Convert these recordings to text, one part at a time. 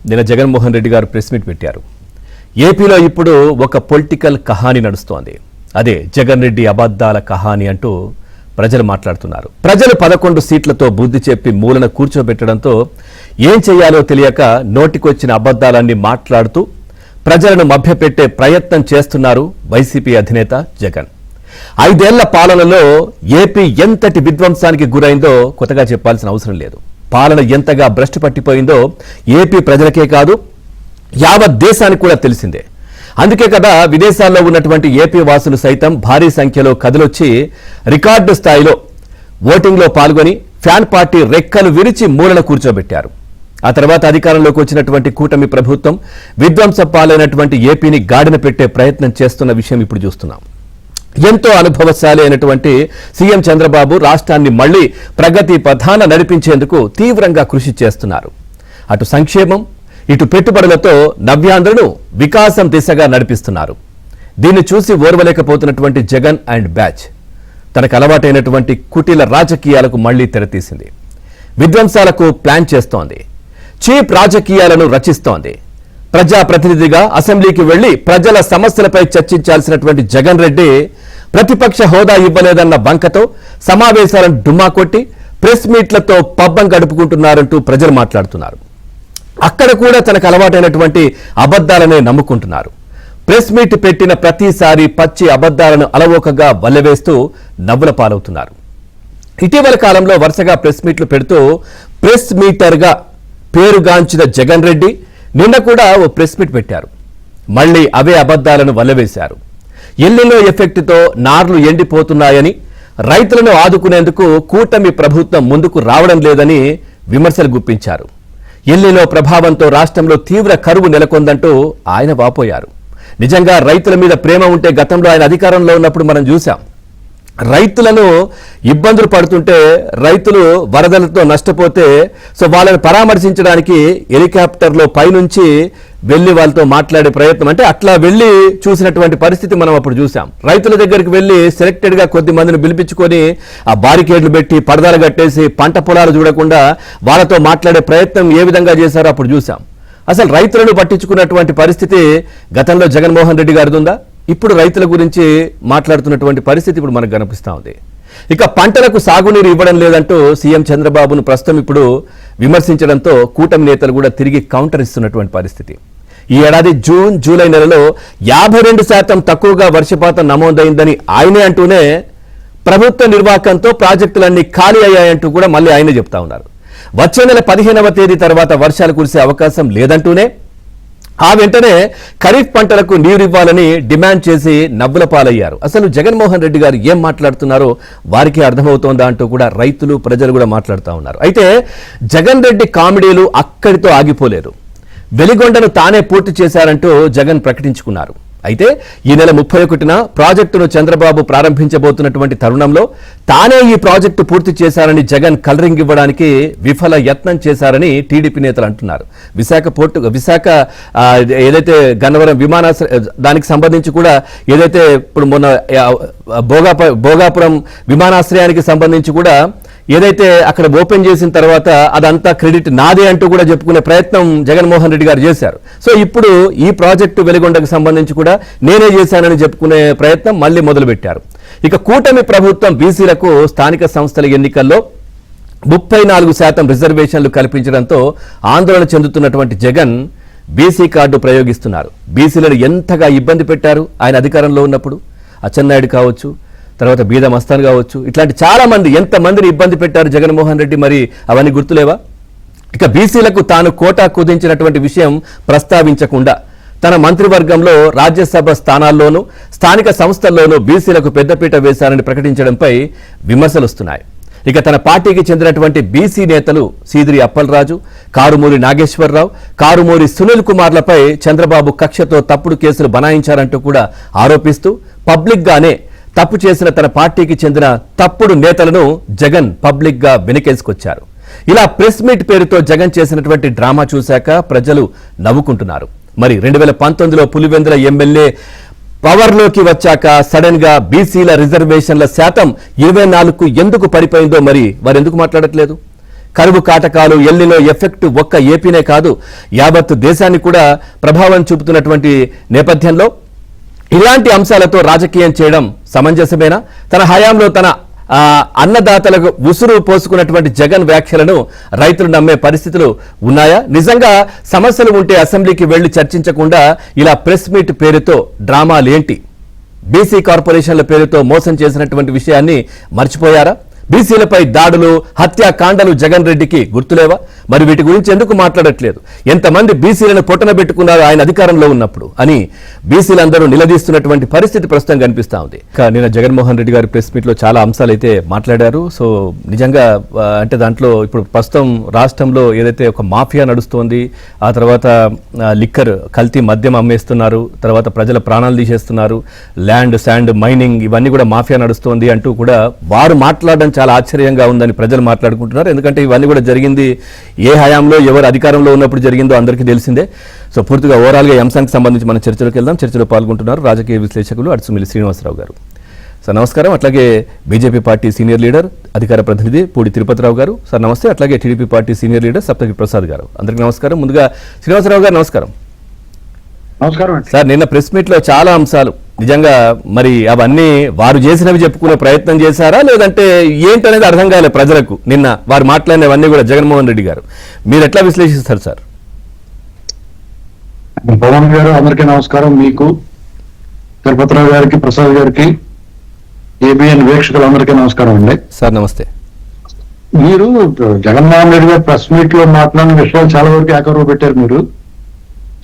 నిన్న జగన్మోహన్ రెడ్డి గారు press meet పెట్టారు. ఏపీలో ఇప్పుడు ఒక పొలిటికల్ కహాని నడుస్తోంది. అదే జగన్ రెడ్డి అబద్ధాల కహాని అంటూ ప్రజలు మాట్లాడుతున్నారు. ప్రజలు 11 సీట్లతో బుద్ధి చెప్పి మూలన కూర్చోబెట్టడంతో ఏం చేయాలో తెలియక నోటికొచ్చిన అబద్ధాలన్నీ మాట్లాడుతూ ప్రజలను మభ్యపెట్టే ప్రయత్నం చేస్తున్నారు వైసీపీ అధినేత జగన్. 5 ఏళ్ల పాలనలో ఏపీ ఎంతటి విధ్వంసానికి గురైందో కొత్తగా చెప్పాల్సిన అవసరం లేదు. పాలన ఎంతగా భ్రష్టు పట్టిపోయిందో ఏపీ ప్రజలకే కాదు యావత్ దేశానికి కూడా తెలిసిందే. అందుకే కదా విదేశాల్లో ఉన్నటువంటి ఏపీ వాసులు సైతం భారీ సంఖ్యలో కదిలొచ్చి రికార్డు స్థాయిలో ఓటింగ్లో పాల్గొని ఫ్యాన్ పార్టీ రెక్కలు విరిచి మూలన కూర్చోబెట్టారు. ఆ తర్వాత అధికారంలోకి వచ్చినటువంటి కూటమి ప్రభుత్వం విధ్వంస పాలైనటువంటి ఏపీని గాడిన పెట్టే ప్రయత్నం చేస్తున్న విషయం ఇప్పుడు చూస్తున్నాం. ఎంతో అనుభవశాలి అయినటువంటి సీఎం చంద్రబాబు రాష్ట్రాన్ని మళ్లీ ప్రగతి పథాన నడిపించేందుకు తీవ్రంగా కృషి చేస్తున్నారు. అటు సంక్షేమం ఇటు పెట్టుబడులతో నవ్యాంధ్రను వికాసం దిశగా నడిపిస్తున్నారు. దీన్ని చూసి ఓర్వలేకపోతున్నటువంటి జగన్ అండ్ బ్యాచ్ తనకు అలవాటైనటువంటి కుటిల రాజకీయాలకు మళ్లీ తెరతీసింది. విధ్వంసాలకు ప్లాన్ చేస్తోంది. చీప్ రాజకీయాలను రచిస్తోంది. ప్రజాప్రతినిధిగా అసెంబ్లీకి వెళ్లి ప్రజల సమస్యలపై చర్చించాల్సినటువంటి జగన్ రెడ్డి ప్రతిపక్ష హోదా ఇవ్వలేదన్న బంకతో సమావేశాలను డుమ్మా కొట్టి ప్రెస్ మీట్లతో పబ్బం గడుపుకుంటున్నారంటూ ప్రజలు మాట్లాడుతున్నారు. అక్కడ కూడా తనకు అలవాటైనటువంటి అబద్ధాలనే నమ్ముకుంటున్నారు. ప్రెస్ మీట్ పెట్టిన ప్రతిసారి పచ్చి అబద్ధాలను అలవోకగా వల్లవేస్తూ నవ్వుల పాలవుతున్నారు. ఇటీవల కాలంలో వరుసగా ప్రెస్ మీట్లు పెడుతూ ప్రెస్ మీటర్గా పేరుగాంచిన జగన్ రెడ్డి నిన్న కూడా ఓ ప్రెస్ మీట్ పెట్టారు. మళ్లీ అవే అబద్ధాలను వల్లవేశారు. ఎల్లినో ఎఫెక్ట్తో నార్లు ఎండిపోతున్నాయని, రైతులను ఆదుకునేందుకు కూటమి ప్రభుత్వం ముందుకు రావడం లేదని విమర్శలు గుప్పించారు. ఎల్లినో ప్రభావంతో రాష్ట్రంలో తీవ్ర కరువు నెలకొందంటూ ఆయన వాపోయారు. నిజంగా రైతుల మీద ప్రేమ ఉంటే గతంలో ఆయన అధికారంలో ఉన్నప్పుడు మనం చూసాం. రైతులను ఇబ్బందులు పడుతుంటే, రైతులు వరదలతో నష్టపోతే వాళ్ళని పరామర్శించడానికి హెలికాప్టర్లో పైనుంచి వెళ్లి వాళ్ళతో మాట్లాడే ప్రయత్నం, అంటే అట్లా వెళ్లి చూసినటువంటి పరిస్థితి మనం అప్పుడు చూసాం. రైతుల దగ్గరికి వెళ్లి సెలెక్టెడ్ గా కొద్ది మందిని పిలిపించుకొని ఆ బారికేడ్లు పెట్టి పరదాలు కట్టేసి పంట పొలాలు చూడకుండా వాళ్ళతో మాట్లాడే ప్రయత్నం ఏ విధంగా చేశారో అప్పుడు చూసాం. అసలు రైతులను పట్టించుకున్నటువంటి పరిస్థితి గతంలో జగన్మోహన్ రెడ్డి గారిది ఉందా? ఇప్పుడు రైతుల గురించి మాట్లాడుతున్నటువంటి పరిస్థితి ఇప్పుడు మనకు కనిపిస్తూ ఉంది. ఇక పంటలకు సాగునీరు ఇవ్వడం లేదంటూ సీఎం చంద్రబాబును ప్రస్తుతం ఇప్పుడు విమర్శించడంతో కూటమి నేతలు కూడా తిరిగి కౌంటర్ ఇస్తున్నటువంటి పరిస్థితి. ఈ ఏడాది జూన్ జూలై నెలలో 52% తక్కువగా వర్షపాతం నమోదైందని ఆయనే అంటూనే ప్రభుత్వ నిర్వాహకంతో ప్రాజెక్టులన్నీ ఖాళీ అయ్యాయంటూ కూడా మళ్ళీ ఆయనే చెప్తా ఉన్నారు. వచ్చే నెల 15వ తేదీ తర్వాత వర్షాలు కురిసే అవకాశం లేదంటూనే ఆ వెంటనే ఖరీఫ్ పంటలకు నీరివ్వాలని డిమాండ్ చేసి నవ్వుల పాలయ్యారు. అసలు జగన్మోహన్ రెడ్డి గారు ఏం మాట్లాడుతున్నారో వారికి అర్థమవుతోందా అంటూ కూడా రైతులు ప్రజలు కూడా మాట్లాడుతూ ఉన్నారు. అయితే జగన్ రెడ్డి కామెడీలు అక్కడితో ఆగిపోలేదు. వెలిగొండను తానే పూర్తి చేశారంటూ జగన్ ప్రకటించుకున్నారు. అయితే ఈ నెల 31న ప్రాజెక్టును చంద్రబాబు ప్రారంభించబోతున్నటువంటి తరుణంలో తానే ఈ ప్రాజెక్టు పూర్తి చేశారని జగన్ కలరింగ్ ఇవ్వడానికి విఫల యత్నం చేశారని టీడీపీ నేతలు అంటున్నారు. విశాఖ ఏదైతే గన్నవరం విమానాశ్రయ దానికి సంబంధించి కూడా ఏదైతే ఇప్పుడు మొన్న భోగాపురం విమానాశ్రయానికి సంబంధించి కూడా ఏదైతే అక్కడ ఓపెన్ చేసిన తర్వాత అదంతా క్రెడిట్ నాదే అంటూ కూడా చెప్పుకునే ప్రయత్నం జగన్మోహన్ రెడ్డి గారు చేశారు. సో ఇప్పుడు ఈ ప్రాజెక్టు వెలిగొండకు సంబంధించి కూడా నేనే చేశానని చెప్పుకునే ప్రయత్నం మళ్ళీ మొదలుపెట్టారు. ఇక కూటమి ప్రభుత్వం బీసీలకు స్థానిక సంస్థల ఎన్నికల్లో 34% రిజర్వేషన్లు కల్పించడంతో ఆందోళన చెందుతున్నటువంటి జగన్ బీసీ కార్డు ప్రయోగిస్తున్నారు. బీసీలను ఎంతగా ఇబ్బంది పెట్టారు ఆయన అధికారంలో ఉన్నప్పుడు. అచ్చెన్నాయుడు కావచ్చు, తర్వాత బీద మస్తాన్ కావచ్చు, ఇట్లాంటి చాలా మంది ఎంతమందిని ఇబ్బంది పెట్టారు జగన్మోహన్ రెడ్డి, మరి అవన్నీ గుర్తులేవా? ఇక బీసీలకు తాను కోటా కుదించినటువంటి విషయం ప్రస్తావించకుండా తన మంత్రివర్గంలో రాజ్యసభ స్థానాల్లోనూ స్థానిక సంస్థల్లోనూ బీసీలకు పెద్దపీట వేశారని ప్రకటించడంపై విమర్శలు వస్తున్నాయి. ఇక తన పార్టీకి చెందినటువంటి బీసీ నేతలు సీదిరి అప్పలరాజు, కారుమూరి నాగేశ్వరరావు, కారుమూరి సునీల్ కుమార్లపై చంద్రబాబు కక్షతో తప్పుడు కేసులు బనాయించారంటూ కూడా ఆరోపిస్తూ పబ్లిక్ గానే తప్పు చేసిన తన పార్టీకి చెందిన తప్పుడు నేతలను జగన్ పబ్లిక్ గా వెనకేసుకొచ్చారు. ఇలా ప్రెస్ మీట్ పేరుతో జగన్ చేసినటువంటి డ్రామా చూశాక ప్రజలు నవ్వుకుంటున్నారు. మరి 2019లో పులివెందుల ఎమ్మెల్యే పవర్లోకి వచ్చాక సడన్ గా బీసీల రిజర్వేషన్ల శాతం 24కు ఎందుకు పడిపోయిందో మరి వారు ఎందుకు మాట్లాడట్లేదు? కరువు కాటకాలు, ఎల్నినో ఎఫెక్ట్ ఒక్క ఏపీనే కాదు యావత్ దేశాన్ని కూడా ప్రభావం చూపుతున్నటువంటి నేపథ్యంలో ఇలాంటి అంశాలతో రాజకీయం చేయడం సమంజసమేనా? తన హయాంలో తన అన్నదాతలకు ఉసురు పోసుకున్నటువంటి జగన్ వ్యాఖ్యలను రైతులు నమ్మే పరిస్థితులు ఉన్నాయా? నిజంగా సమస్యలు ఉంటే అసెంబ్లీకి వెళ్లి చర్చించకుండా ఇలా ప్రెస్ మీట్ పేరుతో డ్రామాలేంటి? బీసీ కార్పొరేషన్ల పేరుతో మోసం చేసినటువంటి విషయాన్ని మర్చిపోయారా? బీసీలపై దాడులు, హత్యాకాండలు జగన్ రెడ్డికి గుర్తులేవా? మరి వీటి గురించి ఎందుకు మాట్లాడట్లేదు? ఎంతమంది బీసీలను పొట్టన పెట్టుకున్నారు ఆయన అధికారంలో ఉన్నప్పుడు అని బీసీలందరూ నిలదీస్తున్నటువంటి పరిస్థితి ప్రస్తుతం కనిపిస్తా ఉంది. నిన్న జగన్మోహన్ రెడ్డి గారి ప్రెస్ మీట్ లో చాలా అంశాలు అయితే మాట్లాడారు. సో నిజంగా అంటే దాంట్లో ఇప్పుడు ప్రస్తుతం రాష్ట్రంలో ఏదైతే ఒక మాఫియా నడుస్తోంది, ఆ తర్వాత లిక్కర్ కల్తీ మద్యం అమ్మేస్తున్నారు, తర్వాత ప్రజల ప్రాణాలు తీసేస్తున్నారు, ల్యాండ్ శాండ్ మైనింగ్ ఇవన్నీ కూడా మాఫియా నడుస్తోంది అంటూ కూడా వారు మాట్లాడడం చాలా ఆశ్చర్యంగా ఉందని ప్రజలు మాట్లాడుకుంటున్నారు. ఎందుకంటే ఇవన్నీ కూడా జరిగింది ఏ హయాంలో ఎవరు అధికారంలో ఉన్నప్పుడు జరిగిందో అందరికీ తెలిసిందే. సో పూర్తిగా ఓవరాల్గా ఈ అంశానికి సంబంధించి మనం చర్చలోకి వెళ్దాం. చర్చలో పాల్గొంటున్నారు రాజకీయ విశ్లేషకులు అడుసుమిల్లి శ్రీనివాసరావు గారు. సార్ నమస్కారం. అట్లాగే బీజేపీ పార్టీ సీనియర్ లీడర్, అధికార ప్రతినిధి పూడి తిరుపతిరావు గారు. సార్ నమస్తే. అట్లాగే TDP party senior leader Saptagiri Prasad గారు. అందరికీ నమస్కారం. ముందుగా శ్రీనివాసరావు గారు నమస్కారం. నమస్కారం సార్, నిన్న ప్రెస్ మీట్ లో చాలా అంశాలు నిజంగా మరి అవన్నీ వారు చేసినవి చెప్పుకునే ప్రయత్నం చేశారా, లేదంటే ఏంటనేది అర్థం కాలే ప్రజలకు? నిన్న వారు మాట్లాడినవన్నీ కూడా జగన్మోహన్ రెడ్డి గారు మీరు ఎట్లా విశ్లేషిస్తారు సార్? పవన్ గారు అందరికీ నమస్కారం. మీకు, తిరుపతిరావు గారికి, ప్రసాద్ గారికి, ఏబిఎన్ వీక్షకులందరికీ నమస్కారం అండి. సార్ నమస్తే. మీరు జగన్మోహన్ రెడ్డి గారు ప్రెస్ మీట్ లో మాట్లాడిన విషయాలు చాలా వరకు ఏకరువు పెట్టారు. మీరు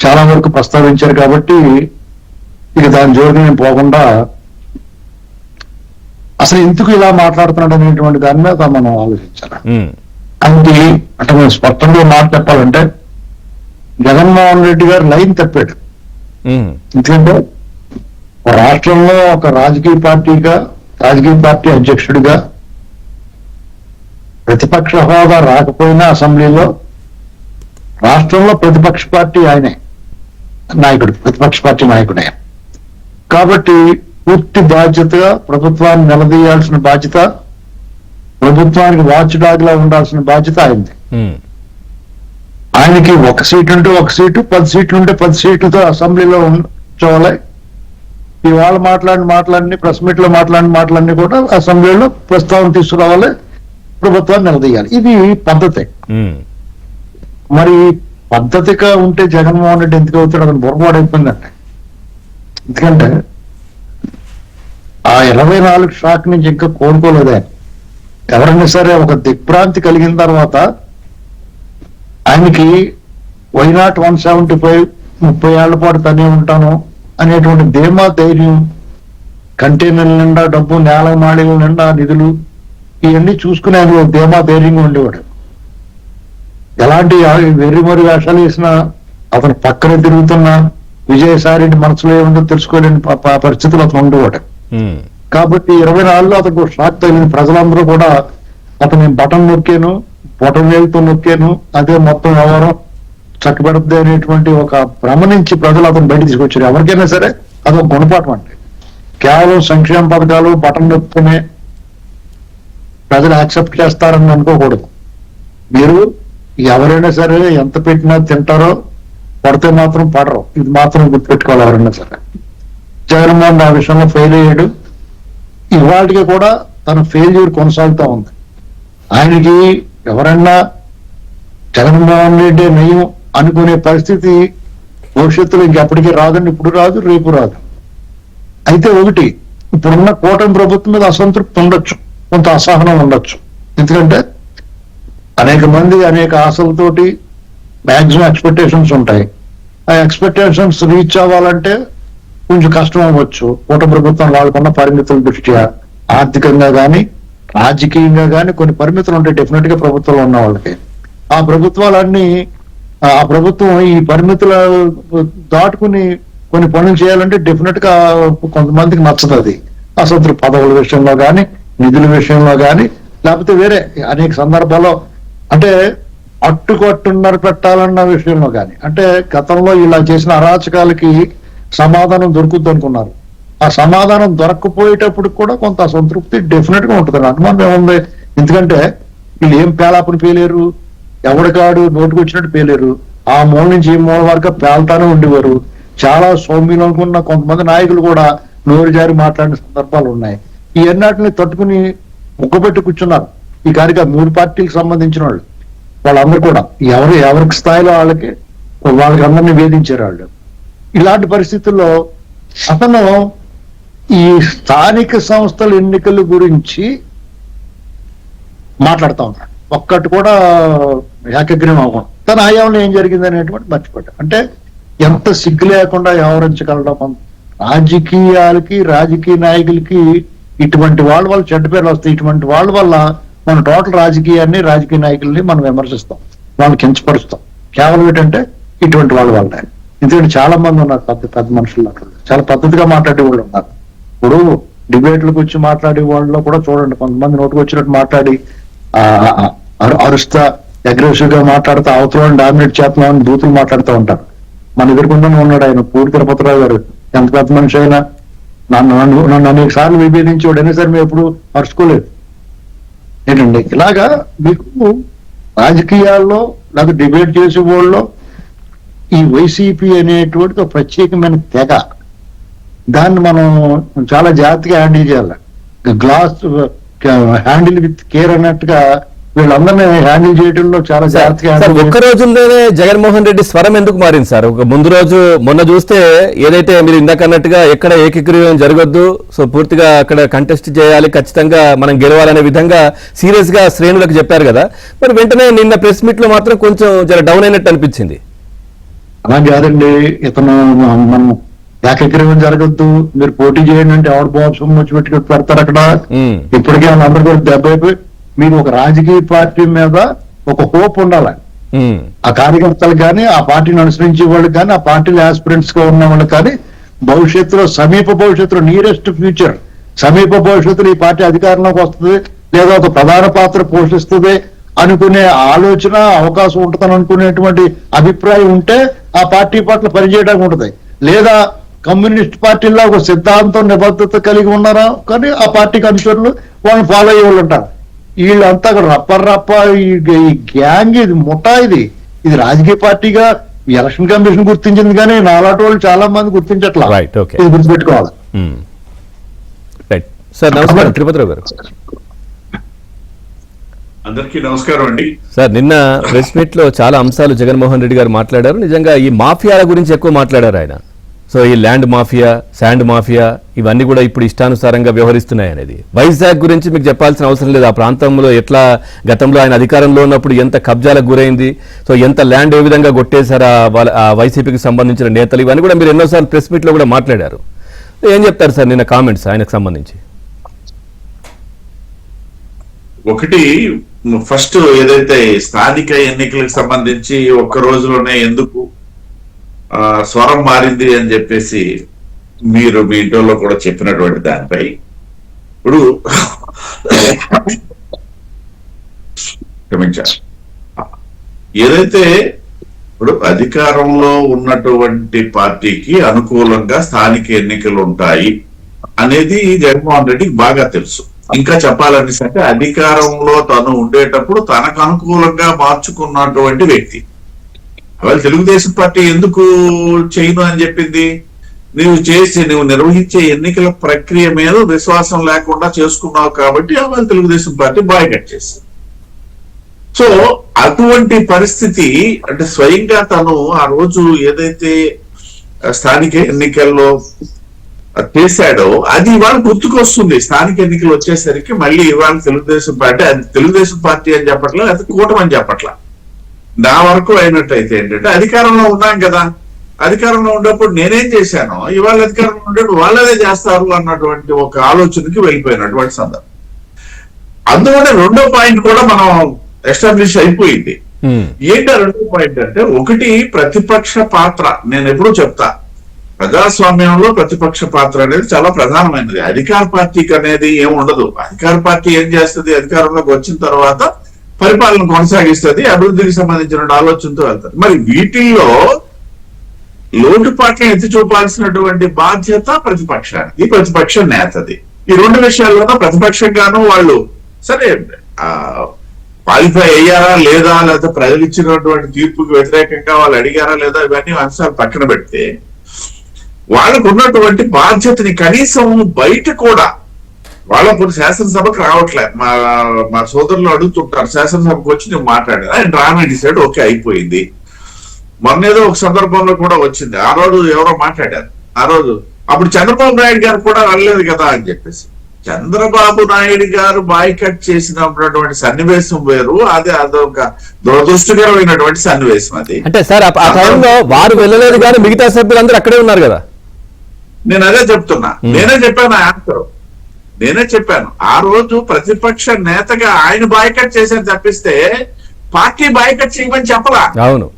చాలా వరకు ప్రస్తావించారు కాబట్టి ఇక దాని జోలికి నేను పోకుండా అసలు ఎందుకు ఇలా మాట్లాడుతున్నాడు అనేటువంటి దాని మీద మనం ఆలోచించాలి. అంటే మనం స్పష్టంగా మాట చెప్పాలంటే జగన్మోహన్ రెడ్డి గారు లైన్ తప్పాడు. ఎందుకంటే రాష్ట్రంలో ఒక రాజకీయ పార్టీ అధ్యక్షుడిగా ప్రతిపక్ష హోదా రాకపోయినా అసెంబ్లీలో రాష్ట్రంలో ప్రతిపక్ష పార్టీ ఆయనే నాయకుడు, ప్రతిపక్ష పార్టీ నాయకుడే. కాబట్టి పూర్తి బాధ్యతగా ప్రభుత్వాన్ని నిలదీయాల్సిన బాధ్యత, ప్రభుత్వానికి వాచ్ డాగ్ లా ఉండాల్సిన బాధ్యత ఆయనది. ఆయనకి ఒక సీటు ఉంటే ఒక సీటు, 10 సీట్లు ఉంటే 10 సీట్లతో అసెంబ్లీలో ఉంచోవాలి. ఇవాళ మాట్లాడిన ప్రెస్ మీట్ లో మాట్లాడిన మాటలన్నీ కూడా అసెంబ్లీలో ప్రస్తావన తీసుకురావాలి, ప్రభుత్వాన్ని నిలదీయాలి. ఇది పద్ధతి. మరి పద్ధతిగా ఉంటే జగన్మోహన్ రెడ్డి ఎందుకు అవుతాడు? అతను బుర్రపాడైపోయిందండి. ఎందుకంటే ఆ 24 షాక్ నుంచి ఇంకా కోలుకోలేదే. ఎవరైనా సరే ఒక దిగ్భ్రాంతి కలిగిన తర్వాత ఆయనకి వైనాట్ 175 30 ఏళ్ల పాటు తనే ఉంటాను అనేటువంటి ధీమా, ధైర్యం, కంటైనర్ల నిండా డబ్బు, నేల మాళీల నిండా నిధులు, ఇవన్నీ చూసుకుని ఆయన ధీమా ధైర్యంగా ఉండేవాడు. ఎలాంటి వెర్రిమరి వేషాలు వేసినా అతను పక్కన తిరుగుతున్న విజయసాయి మనసులో ఏముందో తెలుసుకోలేని పరిస్థితులు అతను ఉండేవాడు. కాబట్టి 24లో అతను షాక్ తగిలింది. ప్రజలందరూ కూడా అతను బటన్ నొక్కాను, బొటన్ వేలుతో నొక్కాను, అదే మొత్తం వ్యవహారం చక్కబెడద్ది అనేటువంటి ఒక భ్రమ నుంచి ప్రజలు అతను బయట తీసుకొచ్చారు. ఎవరికైనా సరే అదొక గుణపాఠం అండి. కేవలం సంక్షేమ పథకాలు బటన్ నొక్కునే ప్రజలు యాక్సెప్ట్ చేస్తారని అనుకోకూడదు. మీరు ఎవరైనా సరే ఎంత పెట్టినా తింటారో, పడితే మాత్రం పడరు. ఇది మాత్రం గుర్తుపెట్టుకోవాలి ఎవరైనా సరే. జగన్మోహన్ ఆ విషయంలో ఫెయిల్ అయ్యాడు. ఇవాళకి కూడా తన ఫెయిల్యూర్ కొనసాగుతూ ఉంది. ఆయనకి ఎవరన్నా జగన్మోహన్ రెడ్డి నయం అనుకునే పరిస్థితి భవిష్యత్తులో ఇంకెప్పటికీ రాదండి. ఇప్పుడు రాదు, రేపు రాదు. అయితే ఒకటి, ఇప్పుడున్న కూటమి ప్రభుత్వం మీద అసంతృప్తి ఉండొచ్చు, కొంత అసహనం ఉండొచ్చు. ఎందుకంటే అనేక మంది అనేక ఆశలతోటి మ్యాక్సిమం ఎక్స్పెక్టేషన్స్ ఉంటాయి. ఆ ఎక్స్పెక్టేషన్స్ రీచ్ అవ్వాలంటే కొంచెం కష్టం అవ్వచ్చు. కూటమి ప్రభుత్వం వాళ్ళకున్న పరిమితుల దృష్ట్యా ఆర్థికంగా కానీ రాజకీయంగా కానీ కొన్ని పరిమితులు ఉంటాయి డెఫినెట్ గా ప్రభుత్వంలో ఉన్న వాళ్ళకి. ఆ ప్రభుత్వం ఈ పరిమితుల దాటుకుని కొన్ని పనులు చేయాలంటే డెఫినెట్ గా కొంతమందికి నచ్చదు. అది అసంతృప్తి పదవుల విషయంలో కానీ, నిధుల విషయంలో కానీ, లేకపోతే వేరే అనేక సందర్భాల్లో అంటే అట్టుకొట్టున్నర పెట్టాలన్న విషయంలో కానీ, అంటే గతంలో ఇలా చేసిన అరాచకాలకి సమాధానం దొరుకుద్ది అనుకున్నారు. ఆ సమాధానం దొరకపోయేటప్పుడు కూడా కొంత అసంతృప్తి డెఫినెట్ గా ఉంటుంది. అనుమానం ఏముంది? ఎందుకంటే వీళ్ళు ఏం పేలాపని పేలేరు, ఎవడికాడు నోటుకు వచ్చినట్టు పేలేరు. ఆ మూల నుంచి ఈ మూల వరకు పేల్తానే ఉండేవారు. చాలా సౌమ్యులు అనుకున్న కొంతమంది నాయకులు కూడా నోరు జారి మాట్లాడిన సందర్భాలు ఉన్నాయి. ఈ ఎన్నాటిని తట్టుకుని ముక్కబెట్టి కూర్చున్నారు ఈ కార్యక్రమం 3 పార్టీలకు సంబంధించిన వాళ్ళందరూ కూడా ఎవరికి స్థాయిలో వాళ్ళకి అందరినీ వేధించారు వాళ్ళు. ఇలాంటి పరిస్థితుల్లో అతను ఈ స్థానిక సంస్థల ఎన్నికల గురించి మాట్లాడుతూ ఉన్నాడు. ఒక్కటి కూడా ఏకగ్రీవం అవ్వకుండా తన హయాంలో ఏం జరిగింది అనేటువంటి మర్చిపోయాడు. అంటే ఎంత సిగ్గు లేకుండా వ్యవహరించగలడం. రాజకీయాలకి రాజకీయ నాయకులకి ఇటువంటి వాళ్ళ చెడ్డ పేర్లు వస్తాయి. ఇటువంటి వాళ్ళ వల్ల మన టోటల్ రాజకీయాన్ని రాజకీయ నాయకుల్ని మనం విమర్శిస్తాం, వాళ్ళని కించపరుస్తాం. కేవలం ఏంటంటే ఇటువంటి వాళ్ళ వల్ల. ఎందుకంటే చాలా మంది ఉన్నారు పెద్ద మనుషులు, చాలా పద్ధతిగా మాట్లాడే వాళ్ళు ఉన్నారు. ఇప్పుడు డిబేట్లకు వచ్చి మాట్లాడే వాళ్ళలో కూడా చూడండి, కొంతమంది నోటుకు వచ్చినట్టు మాట్లాడి అరుస్తా అగ్రెసివ్ గా మాట్లాడుతూ అవతలని డామినేట్ చేస్తున్నామని బూతులు మాట్లాడుతూ ఉంటారు. మన ఎదుర్కొండానే ఉన్నాడు ఆయన పూడి తిరుపతిరావు గారు. ఎంత పెద్ద మనిషి అయినా నన్ను అనేక సార్లు విభేదించేవాడు, అయినా సరే మేము ఎప్పుడు అరుచుకోలేదు. ఏంటండి ఇలాగా మీకు రాజకీయాల్లో లేదా డిబేట్ చేసే వాళ్ళలో ఈ వైసీపీ అనేటువంటి ఒక ప్రత్యేకమైన తెగ. దాన్ని మనం చాలా జాగ్రత్తగా హ్యాండిల్ చేయాలి. గ్లాస్ హ్యాండిల్ విత్ కేర్ అన్నట్టుగా వీళ్ళందరినీ హ్యాండిల్ చేయడంలో చాలా జాగ్రత్తగా. ఒక్క రోజుల్లోనే జగన్మోహన్ రెడ్డి స్వరం ఎందుకు మారింది సార్? ఒక ముందు రోజు మొన్న చూస్తే ఏదైతే మీరు ఇందాక అన్నట్టుగా ఎక్కడ ఏకీకృతం జరగొద్దు, సో పూర్తిగా అక్కడ కంటెస్ట్ చేయాలి, ఖచ్చితంగా మనం గెలవాలనే విధంగా సీరియస్ గా శ్రేణులకు చెప్పారు కదా. మరి వెంటనే నిన్న ప్రెస్ మీట్ లో మాత్రం కొంచెం జర డౌన్ అయినట్టు అనిపించింది. అలా కాదండి, ఇతను మనం ఏకగ్రీవం జరగద్దు, మీరు పోటీ చేయండి అంటే ఎవరు బాబు వచ్చి పెట్టి పెడతారు అక్కడ. ఇప్పటికే వాళ్ళందరూ కూడా దెబ్బైపోయి మీరు ఒక రాజకీయ పార్టీ మీద ఒక హోప్ ఉండాలి. ఆ కార్యకర్తలు కానీ ఆ పార్టీని అనుసరించే వాళ్ళకి కానీ ఆ పార్టీలో ఆస్పిరెంట్స్ గా ఉన్న వాళ్ళకి కానీ భవిష్యత్తులో సమీప భవిష్యత్తులో నియరెస్ట్ ఫ్యూచర్ సమీప భవిష్యత్తులో ఈ పార్టీ అధికారంలోకి వస్తుంది లేదా ఒక ప్రధాన పాత్ర పోషిస్తుంది అనుకునే ఆలోచన అవకాశం ఉంటుందని అనుకునేటువంటి అభిప్రాయం ఉంటే ఆ పార్టీ పట్ల పనిచేయడానికి ఉంటుంది. లేదా కమ్యూనిస్ట్ పార్టీల్లో ఒక సిద్ధాంతం నిబద్ధత కలిగి ఉన్నారా కానీ ఆ పార్టీకి అనుచరులు వాళ్ళని ఫాలో అయ్యే వాళ్ళు ఉంటారు. వీళ్ళంతా రప్ప ఈ గ్యాంగ్, ఇది ముఠా, ఇది రాజకీయ పార్టీగా ఎలక్షన్ కమిషన్ గుర్తించింది కానీ నాలాంటి వాళ్ళు చాలా మంది గుర్తించట్లా. ఇది గుర్తుపెట్టుకోవాలి. సార్ నమస్కారం తిరుపతిరావు గారు. అందరికీ నమస్కారం అండి. సార్ నిన్న ప్రెస్ మీట్ లో చాలా అంశాలు జగన్మోహన్ రెడ్డి గారు మాట్లాడారు. నిజంగా ఈ మాఫియాల గురించి ఎక్కువ మాట్లాడారు ఆయన. సో ఈ ల్యాండ్ మాఫియా, శాండ్ మాఫియా ఇవన్నీ కూడా ఇప్పుడు ఇష్టానుసారంగా వ్యవహరిస్తున్నాయి అనేది. వైజాగ్ గురించి మీకు చెప్పాల్సిన అవసరం లేదు. ఆ ప్రాంతంలో ఎట్లా గతంలో ఆయన అధికారంలో ఉన్నప్పుడు ఎంత కబ్జాలకు గురైంది, సో ఎంత ల్యాండ్ ఏ విధంగా కొట్టేశారా ఆ వైసీపీకి సంబంధించిన నేతలు, ఇవన్నీ కూడా మీరు ఎన్నోసార్లు ప్రెస్ మీట్ లో కూడా మాట్లాడారు. ఏం చెప్తారు సార్ నిన్న కామెంట్స్ ఆయనకు సంబంధించి? ఒకటి, ఫస్ట్ ఏదైతే స్థానిక ఎన్నికలకు సంబంధించి ఒక్క రోజులోనే ఎందుకు స్వరం మారింది అని చెప్పేసి మీరు మీ ఇంట్లో కూడా చెప్పినటువంటి దానిపై ఇప్పుడు క్షమించారు. ఏదైతే ఇప్పుడు అధికారంలో ఉన్నటువంటి పార్టీకి అనుకూలంగా స్థానిక ఎన్నికలు ఉంటాయి అనేది జగన్మోహన్ రెడ్డికి బాగా తెలుసు. ఇంకా చెప్పాలనేసంటే అధికారంలో తను ఉండేటప్పుడు తనకు అనుకూలంగా మార్చుకున్నటువంటి వ్యక్తి. వాళ్ళు తెలుగుదేశం పార్టీ ఎందుకు చేయను అని చెప్పింది? నువ్వు నిర్వహించే ఎన్నికల ప్రక్రియ మీద విశ్వాసం లేకుండా చేసుకున్నావు కాబట్టి వాళ్ళు తెలుగుదేశం పార్టీ బాయ్కట్ చేసింది. సో అటువంటి పరిస్థితి అంటే స్వయంగా తను ఆ రోజు ఏదైతే స్థానిక ఎన్నికల్లో చేశాడో అది ఇవాళ గుర్తుకొస్తుంది. స్థానిక ఎన్నికలు వచ్చేసరికి మళ్ళీ ఇవాళ తెలుగుదేశం పార్టీ, అది తెలుగుదేశం పార్టీ అని చెప్పట్లా, అది కూటమి అని చెప్పట్లా. నా వరకు అయినట్టయితే ఏంటంటే అధికారంలో ఉన్నాం కదా, అధికారంలో ఉన్నప్పుడు నేనేం చేశానో ఇవాళ అధికారంలో ఉండేప్పుడు వాళ్ళదే చేస్తారు అన్నటువంటి ఒక ఆలోచనకి వెళ్ళిపోయినటువంటి సందర్భం. అందువల్ల రెండో పాయింట్ కూడా మనం ఎస్టాబ్లిష్ అయిపోయింది. ఏంటో రెండో పాయింట్ అంటే, ఒకటి ప్రతిపక్ష పాత్ర. నేను ఎప్పుడూ చెప్తా, ప్రజాస్వామ్యంలో ప్రతిపక్ష పాత్ర అనేది చాలా ప్రధానమైనది. అధికార పార్టీకి అనేది ఏమి ఉండదు. అధికార పార్టీ ఏం చేస్తుంది, అధికారంలోకి వచ్చిన తర్వాత పరిపాలన కొనసాగిస్తుంది, అభివృద్ధికి సంబంధించిన ఆలోచనతో వెళ్తారు. మరి వీటిల్లో లోటుపాట్లను ఎత్తి చూపాల్సినటువంటి బాధ్యత ప్రతిపక్షానికి, ప్రతిపక్ష నేతది. ఈ రెండు విషయాల్లోనూ ప్రతిపక్షంగాను వాళ్ళు సరే క్వాలిఫై అయ్యారా లేదా, లేకపోతే ప్రజలు ఇచ్చినటువంటి తీర్పుకు వ్యతిరేకంగా వాళ్ళు అడిగారా లేదా, ఇవన్నీ అంశాలు పక్కన పెడితే వాళ్ళకు ఉన్నటువంటి బాధ్యతని కనీసం బయట కూడా వాళ్ళప్పుడు శాసనసభకు రావట్లేదు. మా సోదరులు అడుగుతుంటారు, శాసనసభకు వచ్చి నేను మాట్లాడాను, ఆయన డ్రామా డిసైడ్ ఓకే అయిపోయింది. మొన్నేదో ఒక సందర్భంలో కూడా వచ్చింది, ఆ రోజు ఎవరో మాట్లాడారు, ఆ రోజు అప్పుడు చంద్రబాబు నాయుడు గారు కూడా వెళ్ళలేదు కదా అని చెప్పేసి. చంద్రబాబు నాయుడు గారు బాయ్కట్ చేసినటువంటి సన్నివేశం వేరు, అదొక దురదృష్టకరమైనటువంటి సన్నివేశం. అది అంటే సార్ ఆ టైంలో వారు వెళ్ళలేదు కానీ మిగతా సభ్యులందరూ అక్కడే ఉన్నారు కదా. నేను అదే చెప్తున్నా, నేనే చెప్పాను ఆన్సర్, నేనే చెప్పాను. ఆ రోజు ప్రతిపక్ష నేతగా ఆయన బాయ్కట్ చేశారు తప్పిస్తే పార్టీ బాయ్కట్ చేయమని చెప్పలా. అవును,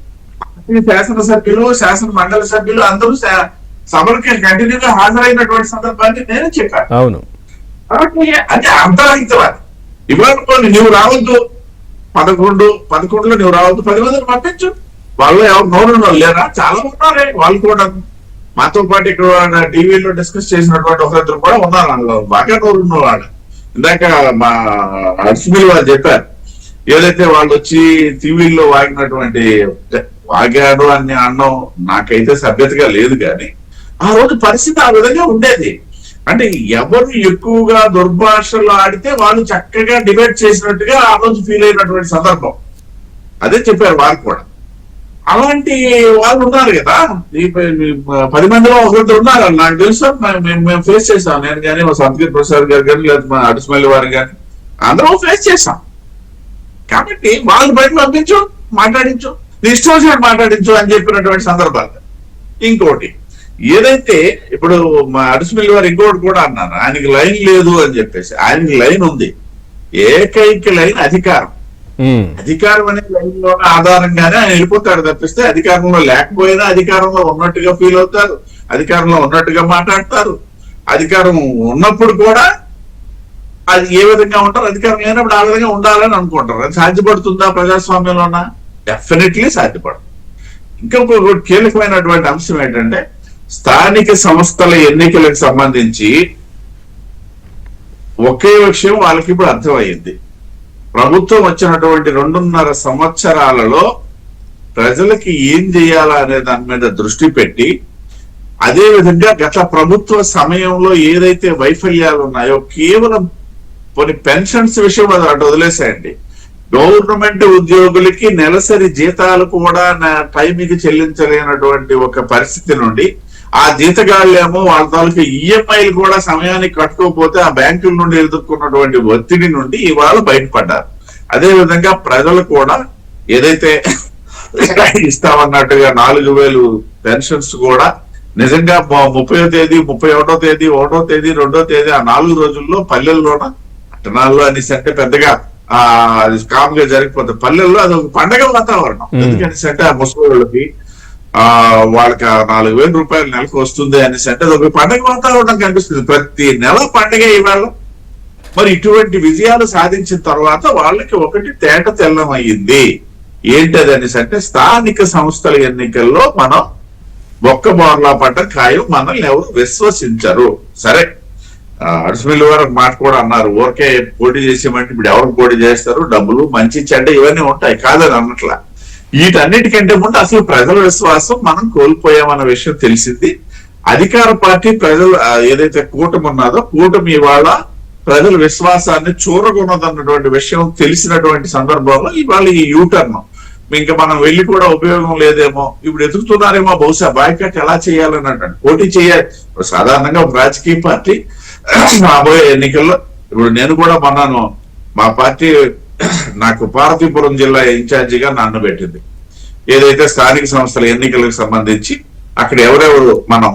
శాసనసభ్యులు, శాసన మండలి సభ్యులు అందరూ సభలకి కంటిన్యూగా హాజరైనటువంటి సందర్భాన్ని నేనే చెప్పాను. అవును, కాబట్టి అదే అంతరాహితవాది. ఇవాళ కొన్ని నువ్వు రావద్దు, 11లో నువ్వు రావద్దు, 10 మందిని పంపించు. వాళ్ళు ఎవరు నోరు లేరా? చాలా ఉన్నారే వాళ్ళు కూడా. మాతో పాటు ఇక్కడ టీవీలో డిస్కస్ చేసినటువంటి ఒకరిద్దరు కూడా ఉన్నారు, అందులో బాగా నోరున్న వాళ్ళు. ఇందాక మా అర్సుమిల్ వారు చెప్పారు, ఏదైతే వాళ్ళు వచ్చి టీవీల్లో వాగినటువంటి వాగాడు అని అన్నం నాకైతే సభ్యతగా లేదు, కానీ ఆ రోజు పరిస్థితి ఆ విధంగా ఉండేది. అంటే ఎవరు ఎక్కువగా దుర్భాషలు ఆడితే వాళ్ళు చక్కగా డిబేట్ చేసినట్టుగా ఆ రోజు ఫీల్ అయినటువంటి సందర్భం. అదే చెప్పారు వారు కూడా. అలాంటి వాళ్ళు ఉన్నారు కదా, ఈ 10 మందిలో ఒకరిద్దరు ఉన్నారు, నాకు తెలుసు. మేము ఫేస్ చేసాం, నేను కానీ మా సంతగిరి ప్రసాద్ గారు కానీ లేదా మా అడుసుమల్లి వారు కానీ అందరం ఫేస్ చేసాం. కాబట్టి వాళ్ళు బయట పంపించు, మాట్లాడించు, నీ ఇష్టం వచ్చినట్టు మాట్లాడించు అని చెప్పినటువంటి సందర్భాలు. ఇంకోటి ఏదైతే ఇప్పుడు మా అడుసుమల్లి వారు ఇంకోటి కూడా అన్నారు, ఆయనకి లైన్ లేదు అని చెప్పేసి. ఆయనకి లైన్ ఉంది, ఏకైక లైన్ అధికారం. అధికారం అనే లైన్ లో ఆధారంగానే ఆయన వెళ్ళిపోతాడు తప్పిస్తే అధికారంలో లేకపోయినా అధికారంలో ఉన్నట్టుగా ఫీల్ అవుతారు, అధికారంలో ఉన్నట్టుగా మాట్లాడతారు. అధికారం ఉన్నప్పుడు కూడా అది ఏ విధంగా ఉంటారు, అధికారం లేనప్పుడు ఆ విధంగా ఉండాలని అనుకుంటారు. అది సాధ్యపడుతుందా ప్రజాస్వామ్యంలోనా? డెఫినెట్లీ సాధ్యపడుతుంది. ఇంకొక కీలకమైనటువంటి అంశం ఏంటంటే, స్థానిక సంస్థల ఎన్నికలకు సంబంధించి ఒకే విషయం వాళ్ళకి ఇప్పుడు అర్థమయ్యింది. ప్రభుత్వం వచ్చినటువంటి 2.5 సంవత్సరాలలో ప్రజలకి ఏం చేయాలా అనే దాని మీద దృష్టి పెట్టి, అదే విధంగా గత ప్రభుత్వ సమయంలో ఏదైతే వైఫల్యాలు ఉన్నాయో, కేవలం కొన్ని పెన్షన్స్ విషయం అటు వదిలేసాయండి, గవర్నమెంట్ ఉద్యోగులకి నెలసరి జీతాలు కూడా టైంకి చెల్లించలేనటువంటి ఒక పరిస్థితి నుండి, ఆ జీతగాళ్ళేమో వాళ్ళ తాలూకు ఈఎంఐలు కూడా సమయానికి కట్టుకోకపోతే ఆ బ్యాంకుల నుండి ఎదుర్కొన్నటువంటి ఒత్తిడి నుండి ఇవాళ బయటపడ్డారు. అదే విధంగా ప్రజలు కూడా ఏదైతే ఇస్తామన్నట్టుగా 4,000 పెన్షన్స్ కూడా నిజంగా 30వ తేదీ, 31వ తేదీ, 1వ తేదీ, 2వ తేదీ, ఆ 4 రోజుల్లో పల్లెల్లోన, పట్టణాల్లో అనేసి అంటే పెద్దగా అది కామ్ గా జరిగిపోతుంది. పల్లెల్లో అది ఒక పండగ వాతావరణం. ఎందుకనేసి అంటే ఆ ముసలి వాళ్ళకి 4,000 రూపాయలు నెలకు వస్తుంది అనేసి అంటే అది ఒక పండగ వాతావరణం కనిపిస్తుంది. ప్రతి నెల పండగ ఇవాళ. మరి ఇటువంటి విజయాలు సాధించిన తర్వాత వాళ్ళకి ఒకటి తేట తెల్లం అయ్యింది. ఏంటది అనేసి అంటే, స్థానిక సంస్థల ఎన్నికల్లో మనం ఒక్క బోర్లా పడ్డ ఖాయం, మనల్ని ఎవరు విశ్వసించరు. సరే, అడుసుమిల్లి వారు మాట కూడా అన్నారు, ఊరికే పోటీ చేసేమంటే ఇప్పుడు ఎవరికి పోటీ చేస్తారు, డబ్బులు మంచి చెడ్డ ఇవన్నీ ఉంటాయి, కాదని అన్నట్లా. వీటన్నిటికంటే ముందు అసలు ప్రజల విశ్వాసం మనం కోల్పోయామన్న విషయం తెలిసింది. అధికార పార్టీ ప్రజలు ఏదైతే కూటమి ఉన్నదో, కూటమి ఇవాళ ప్రజల విశ్వాసాన్ని చూరగొన్నదన్నటువంటి విషయం తెలిసినటువంటి సందర్భంలో ఇవాళ ఈ యూటర్న్ ఇంకా మనం వెళ్ళి కూడా ఉపయోగం లేదేమో, ఇప్పుడు ఎదుగుతున్నారేమో బహుశా బాయ్కట్ ఎలా చేయాలని అంటాడు. పోటీ చేయాలి. సాధారణంగా ఒక రాజకీయ పార్టీ రాబోయే ఎన్నికల్లో, ఇప్పుడు నేను కూడా మొన్నాను మా పార్టీ నాకు పార్వతీపురం జిల్లా ఇన్ఛార్జిగా నన్ను పెట్టింది. ఏదైతే స్థానిక సంస్థల ఎన్నికలకు సంబంధించి అక్కడ ఎవరెవరు మనం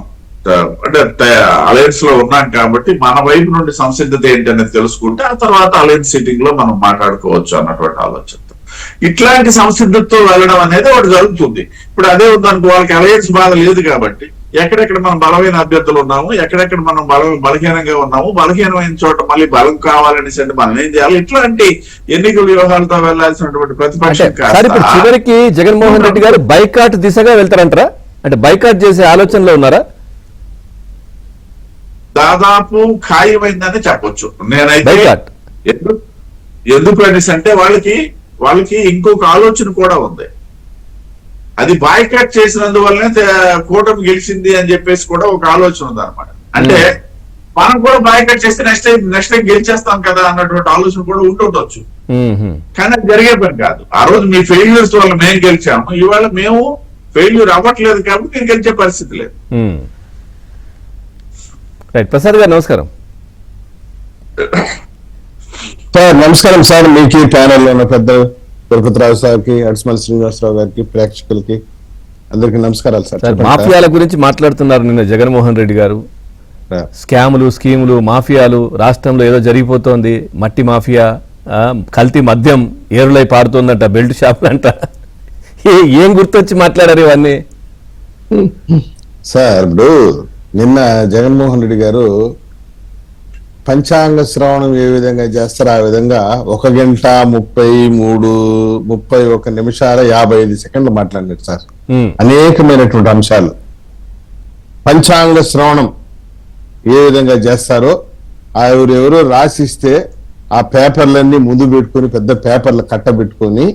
అంటే అలయన్స్ లో ఉన్నాం కాబట్టి మన వైపు నుండి సంసిద్ధత ఏంటనేది తెలుసుకుంటే ఆ తర్వాత అలయన్స్ సిట్టింగ్ లో మనం మాట్లాడుకోవచ్చు అన్నటువంటి ఆలోచన. ఇట్లాంటి సంసిద్ధతతో వెళ్ళడం అనేది ఒకటి జరుగుతుంది. ఇప్పుడు అదే ఉందనుకో, వాళ్ళకి అలయన్స్ బాధ లేదు కాబట్టి ఎక్కడెక్కడ మనం బలమైన అభ్యర్థులు ఉన్నాము, ఎక్కడెక్కడ మనం బలహీనంగా ఉన్నాము, బలహీనమైన చోట మళ్ళీ బలం కావాలనేసి అంటే మనం ఏం చేయాలి, ఇట్లాంటి ఎన్నికల వ్యవహారాలతో వెళ్లాల్సినటువంటి ప్రతిపక్షం. చివరికి జగన్మోహన్ రెడ్డి గారు బైకాట్ దిశగా వెళ్తారంటారా? అంటే బైకాట్ చేసే ఆలోచనలో ఉన్నారా? దాదాపు ఖాయమైందని చెప్పొచ్చు నేనైతే. ఎందుకు అనేసి అంటే వాళ్ళకి వాళ్ళకి ఇంకొక ఆలోచన కూడా ఉంది. అది బాయ్కాట్ చేసినందువల్లనే కూటమి గెలిచింది అని చెప్పేసి కూడా ఒక ఆలోచన ఉంది అనమాట. అంటే మనం కూడా బాయ్కాట్ చేస్తే నెక్స్ట్ టైం గెలిచేస్తాం కదా అన్నటువంటి ఆలోచన కూడా ఉంటుండొచ్చు. కానీ అది జరిగే పని కాదు. ఆ రోజు మీ ఫెయిల్యూర్స్ వల్ల మేము గెలిచాము, ఇవాళ మేము ఫెయిల్యూర్ అవ్వట్లేదు కాబట్టి నేను గెలిచే పరిస్థితి లేదు. ప్రసాద్ గారు నమస్కారం. సార్ నమస్కారం సార్. మీకు ప్యానెల్లో ఉన్న పెద్ద తిరుపతిరావు సార్కి, అడిస్మల్ శ్రీనివాసరావు గారికి, ప్రేక్షకులకి అందరికి నమస్కారాలు సార్. మాఫియాల గురించి మాట్లాడుతున్నారు నిన్న జగన్మోహన్ రెడ్డి గారు. స్కాములు, స్కీములు, మాఫియాలు రాష్ట్రంలో ఏదో జరిగిపోతోంది, మట్టి మాఫియా, కల్తీ మద్యం ఏరులై పారుతోందంట, బెల్ట్ షాపులంట. ఏం గుర్తొచ్చి మాట్లాడారు ఇవన్నీ? సార్ ఇప్పుడు నిన్న జగన్మోహన్ రెడ్డి గారు పంచాంగ శ్రవణం ఏ విధంగా చేస్తారో ఆ విధంగా 1 గంట 31 నిమిషాల 55 సెకండ్లు మాట్లాడినారు సార్. అనేకమైనటువంటి అంశాలు పంచాంగ శ్రవణం ఏ విధంగా చేస్తారో ఎవరెవరో రాసిస్తే ఆ పేపర్లన్నీ ముందు పెట్టుకుని పెద్ద పేపర్లు కట్టబెట్టుకుని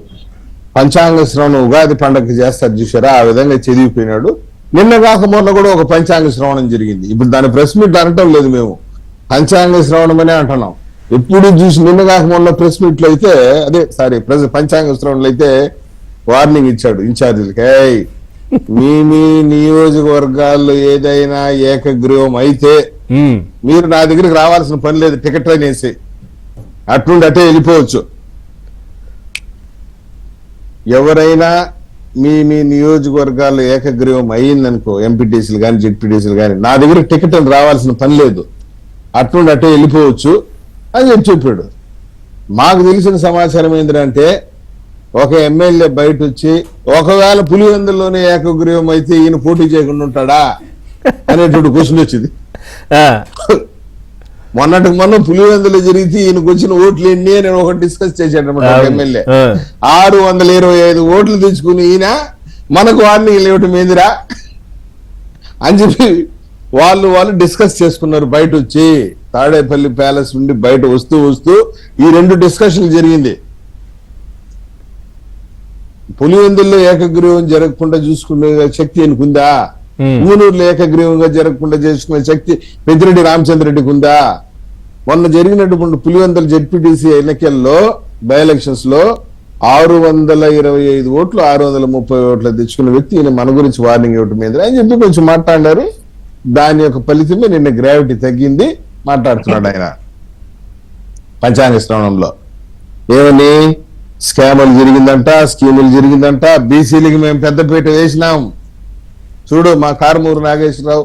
పంచాంగ శ్రవణం ఉగాది పండగకి చేస్తారు చూసారా, ఆ విధంగా చదివిపోయినాడు. నిన్న కాక మొన్న కూడా ఒక పంచాంగ శ్రవణం జరిగింది. ఇప్పుడు దాని ప్రెస్ మీట్ అనటం లేదు, మేము పంచాంగ శ్రవణం అనే అంటున్నాం. ఎప్పుడు చూసి నిన్న కాక మొన్న ప్రెస్ మీట్లు అయితే పంచాంగ శ్రవణలు అయితే వార్నింగ్ ఇచ్చాడు ఇన్ఛార్జీలకి. మీ నియోజకవర్గాల్లో ఏదైనా ఏకగ్రీవం అయితే మీరు నా దగ్గరికి రావాల్సిన పని లేదు, టికెట్ అనేసి అట్నుండి అటే వెళ్ళిపోవచ్చు. ఎవరైనా మీ నియోజకవర్గాల్లో ఏకగ్రీవం అయ్యిందనుకో, ఎంపీటీసీలు కానీ జెడ్పీటీసీలు కానీ, నా దగ్గర టికెట్ అని రావాల్సిన పని లేదు, అట్నుండి అటే వెళ్ళిపోవచ్చు అని చెప్పాడు. మాకు తెలిసిన సమాచారం ఏంటంటే ఒక ఎమ్మెల్యే బయట వచ్చి ఒకవేళ పులివెందుల్లోనే ఏకగ్రీవం అయితే ఈయన పోటీ చేయకుండా ఉంటాడా అనేటువంటి క్వశ్చన్ వచ్చింది. మొన్న పులివెందులో జరిగితే ఈయనకు వచ్చిన ఓట్లు ఎన్ని అని ఒకటి డిస్కస్ చేశాడు ఎమ్మెల్యే. 625 ఓట్లు తెచ్చుకుని ఈయన మనకు వార్నింగ్ ఇవ్వటం ఏందిరా అని చెప్పి వాళ్ళు డిస్కస్ చేసుకున్నారు. బయట వచ్చి తాడేపల్లి ప్యాలెస్ నుండి బయట వస్తూ ఈ 2 డిస్కషన్లు జరిగింది. పులివెందుల్లో ఏకగ్రీవం జరగకుండా చూసుకునే శక్తి ఎనుకుందా, ఊనూరులో ఏకగ్రీవంగా జరగకుండా చేసుకునే శక్తి పెద్దిరెడ్డి రామచంద్రరెడ్డికి ఉందా? మొన్న జరిగినటువంటి పులివెందుల జెడ్పీటీసీ ఎన్నికల్లో బై ఎలక్షన్స్ లో 625 ఓట్లు 630 ఓట్లు తెచ్చుకున్న వ్యక్తి ఈయన మన గురించి వార్నింగ్ ఇవ్వటం మీద అని చెప్పి కొంచెం మాట్లాడారు. దాని యొక్క ఫలితమే నిన్న గ్రావిటీ తగ్గింది మాట్లాడుతున్నాడు ఆయన పంచాంగ శ్రవణంలో. ఏమని స్కాములు జరిగిందంట, స్కీములు జరిగిందంట, బీసీలకి మేము పెద్దపీట వేసినాం. చూడు మా కారుమూరు నాగేశ్వరరావు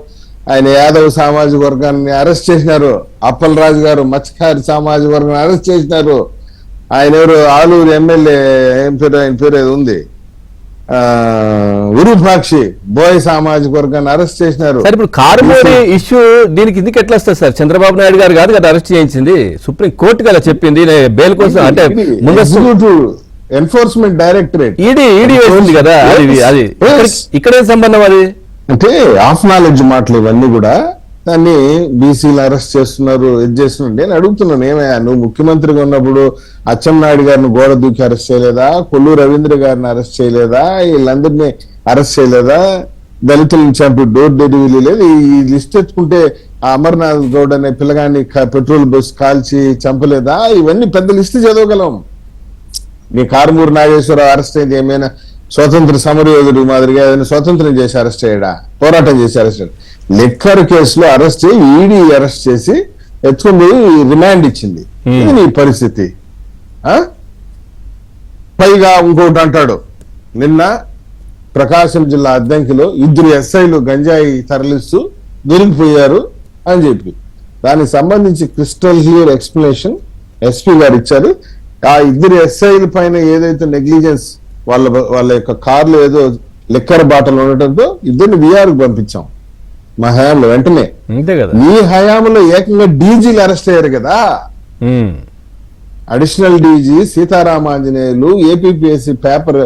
ఆయన యాదవ్ సామాజిక వర్గాన్ని అరెస్ట్ చేసినారు, అప్పలరాజు గారు మత్స్యకారి సామాజిక వర్గాన్ని అరెస్ట్ చేసినారు, ఆయన ఎవరు ఆలూరు ఎమ్మెల్యే ఆయన పేరు ఏదో ఉంది విరూపాక్షి బోయ్ సామాజిక వర్గాన్ని అరెస్ట్ చేసినారు. ఇప్పుడు కారుమూరి ఇష్యూ దీనికి ఇందుకు ఎట్లా వస్తుంది సార్? చంద్రబాబు నాయుడు గారు కాదు కదా అరెస్ట్ చేయించింది, సుప్రీం కోర్టు కదా చెప్పింది బెయిల్ కోసం. అంటే ఎన్ఫోర్స్మెంట్ డైరెక్టరేట్ ఈడీ వేసింది కదా, అది ఇక్కడే సంబంధం. అది అంటే ఆఫ్ నాలెడ్జ్ మాటలు ఇవన్నీ కూడా. దాన్ని బీసీలు అరెస్ట్ చేస్తున్నారు, ఇది చేస్తున్నారు. నేను అడుగుతున్నాను, ఏమయ్యా నువ్వు ముఖ్యమంత్రిగా ఉన్నప్పుడు అచ్చెన్నాయుడు గారిని గోడ దూకి అరెస్ట్ చేయలేదా? కొల్లు రవీంద్ర గారిని అరెస్ట్ చేయలేదా? వీళ్ళందరినీ అరెస్ట్ చేయలేదా? దళితులను చంపి డోర్ డెలివరీ లేదు. ఈ లిస్ట్ ఎత్తుకుంటే అమర్నాథ్ గౌడ్ అనే పిల్లగాన్ని పెట్రోల్ బస్ కాల్చి చంపలేదా? ఇవన్నీ పెద్ద లిస్ట్ చదవగలం. నీ కారుమూరు నాగేశ్వరరావు అరెస్ట్ అయింది ఏమైనా స్వతంత్ర సమరయోధుడు మాదిరిగా ఏదైనా స్వతంత్రం చేసి అరెస్ట్ అయ్యాడా? పోరాటం చేసి అరెస్ట్ అయ్యాడు. లిక్కర్ కేసులో అరెస్ట్ చేసి ఈడీ అరెస్ట్ చేసి ఎత్తుకుని రిమాండ్ ఇచ్చింది. ఇది నీ పరిస్థితి. పైగా ఇంకోటి అంటాడు, నిన్న ప్రకాశం జిల్లా అద్దంకిలో 2 ఎస్ఐలు గంజాయి తరలిస్తూ దొరికిపోయారు అని చెప్పి దానికి సంబంధించి క్రిస్టల్ క్లియర్ ఎక్స్ప్లెనేషన్ ఎస్పీ గారు ఇచ్చారు. ఆ 2 ఎస్ఐల పైన ఏదైతే నెగ్లిజెన్స్ వాళ్ళ యొక్క కార్లు ఏదో లిక్కర్ బాటలు ఉండటంతో 2 విఆర్కి పంపించాం మా హయాంలో. వెంటనే మీ హయాంలో ఏకంగా డీజీలు అరెస్ట్ అయ్యారు కదా. Additional DG Sitaramanjaneyulu APPSC paper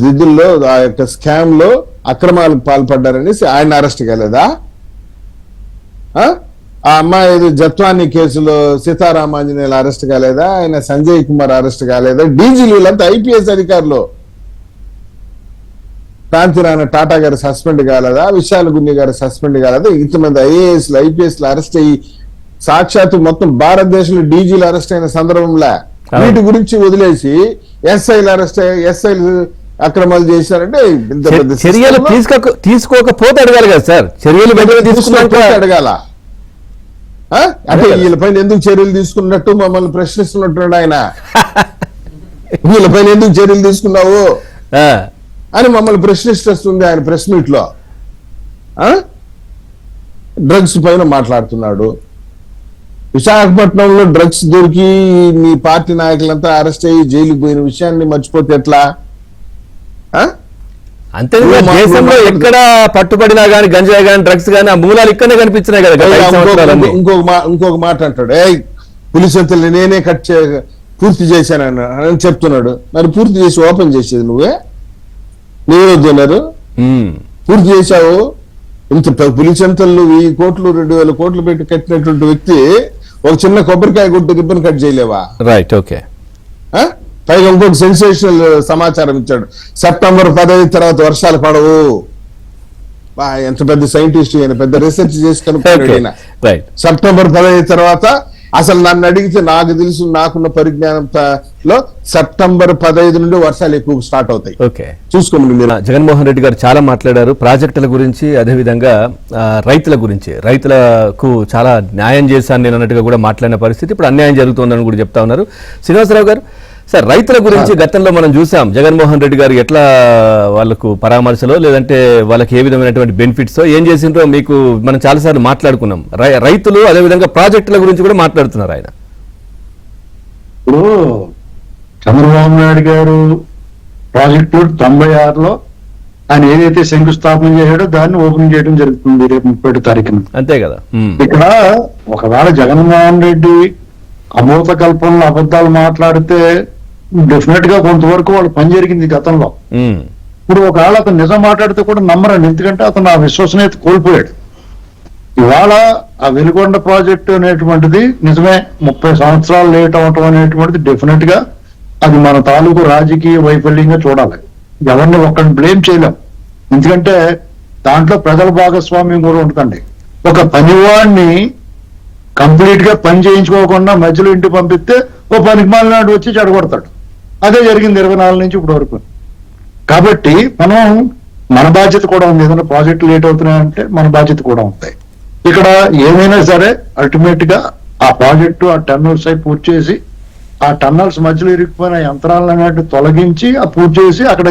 దిద్దుల్లో ఆ యొక్క స్కామ్ లో అక్రమాలకు పాల్పడ్డారనేసి ఆయన అరెస్ట్ కాలేదా? ఆ అమ్మాయి ఏదో జత్వాని కేసులో సీతారామాంజనేయులు అరెస్ట్ కాలేదా, ఆయన సంజయ్ కుమార్ అరెస్ట్ కాలేదా, డీజీలు వీళ్ళంతా ఐపీఎస్ అధికారులు. కాంతిరాణ టాటా గారు సస్పెండ్ కాలేదా, విశాల్ గున్ని గారు సస్పెండ్ కాలేదా, ఇంతమంది ఐఏఎస్లు ఐపీఎస్లు అరెస్ట్ అయ్యి సాక్షాత్తు మొత్తం భారతదేశంలో డీజీలు అరెస్ట్ అయిన సందర్భంలో వీటి గురించి వదిలేసి ఎస్ఐలు అరెస్ట్ ఎస్ఐలు అక్రమాలు చేశారంటే ఇంత పెద్ద చర్యలు తీసుకోకపోతే అడగాలి కదా సార్, చర్యలు తీసుకున్నాక అడగాల. అంటే వీళ్ళపైన ఎందుకు చర్యలు తీసుకున్నట్టు మమ్మల్ని ప్రశ్నిస్తున్నట్టున్నాడు ఆయన. వీళ్ళపైన ఎందుకు చర్యలు తీసుకున్నావు అని మమ్మల్ని ప్రశ్నిస్తుంది ఆయన ప్రెస్ మీట్ లో. డ్రగ్స్ పైన మాట్లాడుతున్నాడు. విశాఖపట్నంలో డ్రగ్స్ దొరికి మీ పార్టీ నాయకులంతా అరెస్ట్ అయ్యి జైలుకి పోయిన విషయాన్ని మర్చిపోతే ఎట్లా? అంతే, దేశంలో ఎక్కడ పట్టుబడినా గానీ గంజాయి గానీ డ్రగ్స్ గానీ ఆ మూలాలు ఇక్కడనే కనిపించినాయి కదా. ఇంకొక మాట అంటాడు, పులిసెంతలు నేనే పూర్తి చేశాను అని చెప్తున్నాడు. మరి పూర్తి చేసి ఓపెన్ చేసేది నువ్వే వద్దన్నారు, పూర్తి చేశావు. ఇంత పులిసెంతలు 1000 కోట్లు 2000 కోట్లు పెట్టి కట్టినటువంటి వ్యక్తి ఒక చిన్న కొబ్బరికాయ గుడ్డు రిబ్బన్ కట్ చేయలేవా? Right, okay. పైగా ఇంకొక సెన్సేషనల్ సమాచారం ఇచ్చాడు, సెప్టెంబర్ 15 తర్వాత వర్షాలు పడవు. ఎంత పెద్ద సైంటిస్ట్, పెద్ద రీసెర్చ్ చేసి కనుక్కున్నాడు. సెప్టెంబర్ 15 తర్వాత అసలు నన్ను అడిగితే నాకు తెలుసు, నాకున్న పరిజ్ఞానంలో సెప్టెంబర్ 15 నుండి వర్షాలు ఎక్కువ స్టార్ట్ అవుతాయి. ఓకే, చూసుకోండి మీరు. జగన్మోహన్ రెడ్డి గారు చాలా మాట్లాడారు ప్రాజెక్టుల గురించి, అదేవిధంగా రైతుల గురించి. రైతులకు చాలా న్యాయం చేశాను నేను అన్నట్టుగా కూడా మాట్లాడిన పరిస్థితి, ఇప్పుడు అన్యాయం జరుగుతుందని కూడా చెప్తా ఉన్నారు. శ్రీనివాసరావు గారు, సార్ రైతుల గురించి గతంలో మనం చూసాం జగన్మోహన్ రెడ్డి గారు ఎట్లా వాళ్ళకు పరామర్శలో లేదంటే వాళ్ళకి ఏ విధమైనటువంటి బెనిఫిట్స్ ఏం చేసిండ్రో మీకు మనం చాలాసార్లు మాట్లాడుకున్నాం. రైతులు అదేవిధంగా ప్రాజెక్టుల గురించి కూడా మాట్లాడుతున్నారు ఆయన. ఇప్పుడు చంద్రబాబు నాయుడు గారు ప్రాజెక్టు 96లో ఆయన ఏదైతే శంకుస్థాపన చేశాడో దాన్ని ఓపెన్ చేయడం జరుగుతుంది రేపు 30వ తారీఖున. అంతే కదా. ఇక్కడ ఒకవేళ జగన్మోహన్ రెడ్డి అమూత కల్పనలో అబద్ధాలు మాట్లాడితే డెఫినెట్ గా కొంతవరకు వాళ్ళు పని జరిగింది గతంలో. ఇప్పుడు ఒకవేళ అతను నిజం మాట్లాడితే కూడా నమ్మరండి, ఎందుకంటే అతను ఆ విశ్వసనీయత కోల్పోయాడు. ఇవాళ ఆ వెలుగొండ ప్రాజెక్టు అనేటువంటిది నిజమే 30 సంవత్సరాలు లేట్ అవటం అనేటువంటిది డెఫినెట్ గా అది మన తాలూకు రాజకీయ వైఫల్యంగా చూడాలి. ఎవరిని ఒక్కడిని బ్లేమ్ చేయలేం, ఎందుకంటే దాంట్లో ప్రజల భాగస్వామ్యం కూడా ఉంటుందండి. ఒక పనివాడిని కంప్లీట్ గా పని చేయించుకోకుండా మధ్యలో ఇంటికి పంపిస్తే ఓ పనికి మాలినాడు వచ్చి చెడగొడతాడు. అదే జరిగింది 24 నుంచి ఇప్పటి వరకు. కాబట్టి మనం మన బాధ్యత కూడా ఉంది, ఏదైనా ప్రాజెక్టు లేట్ అవుతున్నాయంటే మన బాధ్యత కూడా ఉంటాయి. ఇక్కడ ఏమైనా సరే అల్టిమేట్ గా ఆ ప్రాజెక్టు ఆ టన్నల్స్ అయి పూర్తి చేసి ఆ టన్నల్స్ మధ్యలో ఇరిగిపోయిన యంత్రాలను తొలగించి ఆ పూర్తి చేసి అక్కడ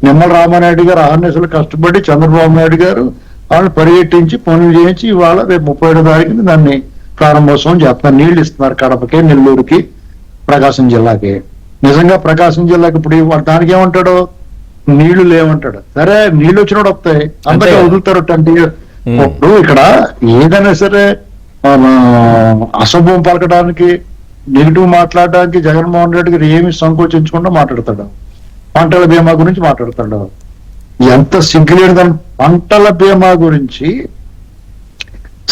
నిమ్మల రామానాయుడు గారు ఆర్ఎన్ఎస్లు కష్టపడి చంద్రబాబు నాయుడు గారు వాళ్ళని పర్యటించి పనులు చేయించి ఇవాళ రేపు 30వ తారీఖున దాన్ని ప్రారంభోత్సవం చేస్తున్నారు. నీళ్లు ఇస్తున్నారు కడపకి, నెల్లూరుకి, ప్రకాశం జిల్లాకి. నిజంగా ప్రకాశం జిల్లాకి ఇప్పుడు దానికి ఏమంటాడు, నీళ్లు లేవంటాడు. సరే నీళ్లు వచ్చినప్పుడు వస్తాయి, అందరికీ వదులుతారు 20 years. ఇప్పుడు ఇక్కడ ఏదైనా సరే అశుభం పలకడానికి నెగిటివ్ మాట్లాడడానికి జగన్మోహన్ రెడ్డి గారు ఏమి సంకోచించకుండా మాట్లాడతాడు. పంటల బీమా గురించి మాట్లాడతాడు. ఎంత సిగ్గులేదని పంటల బీమా గురించి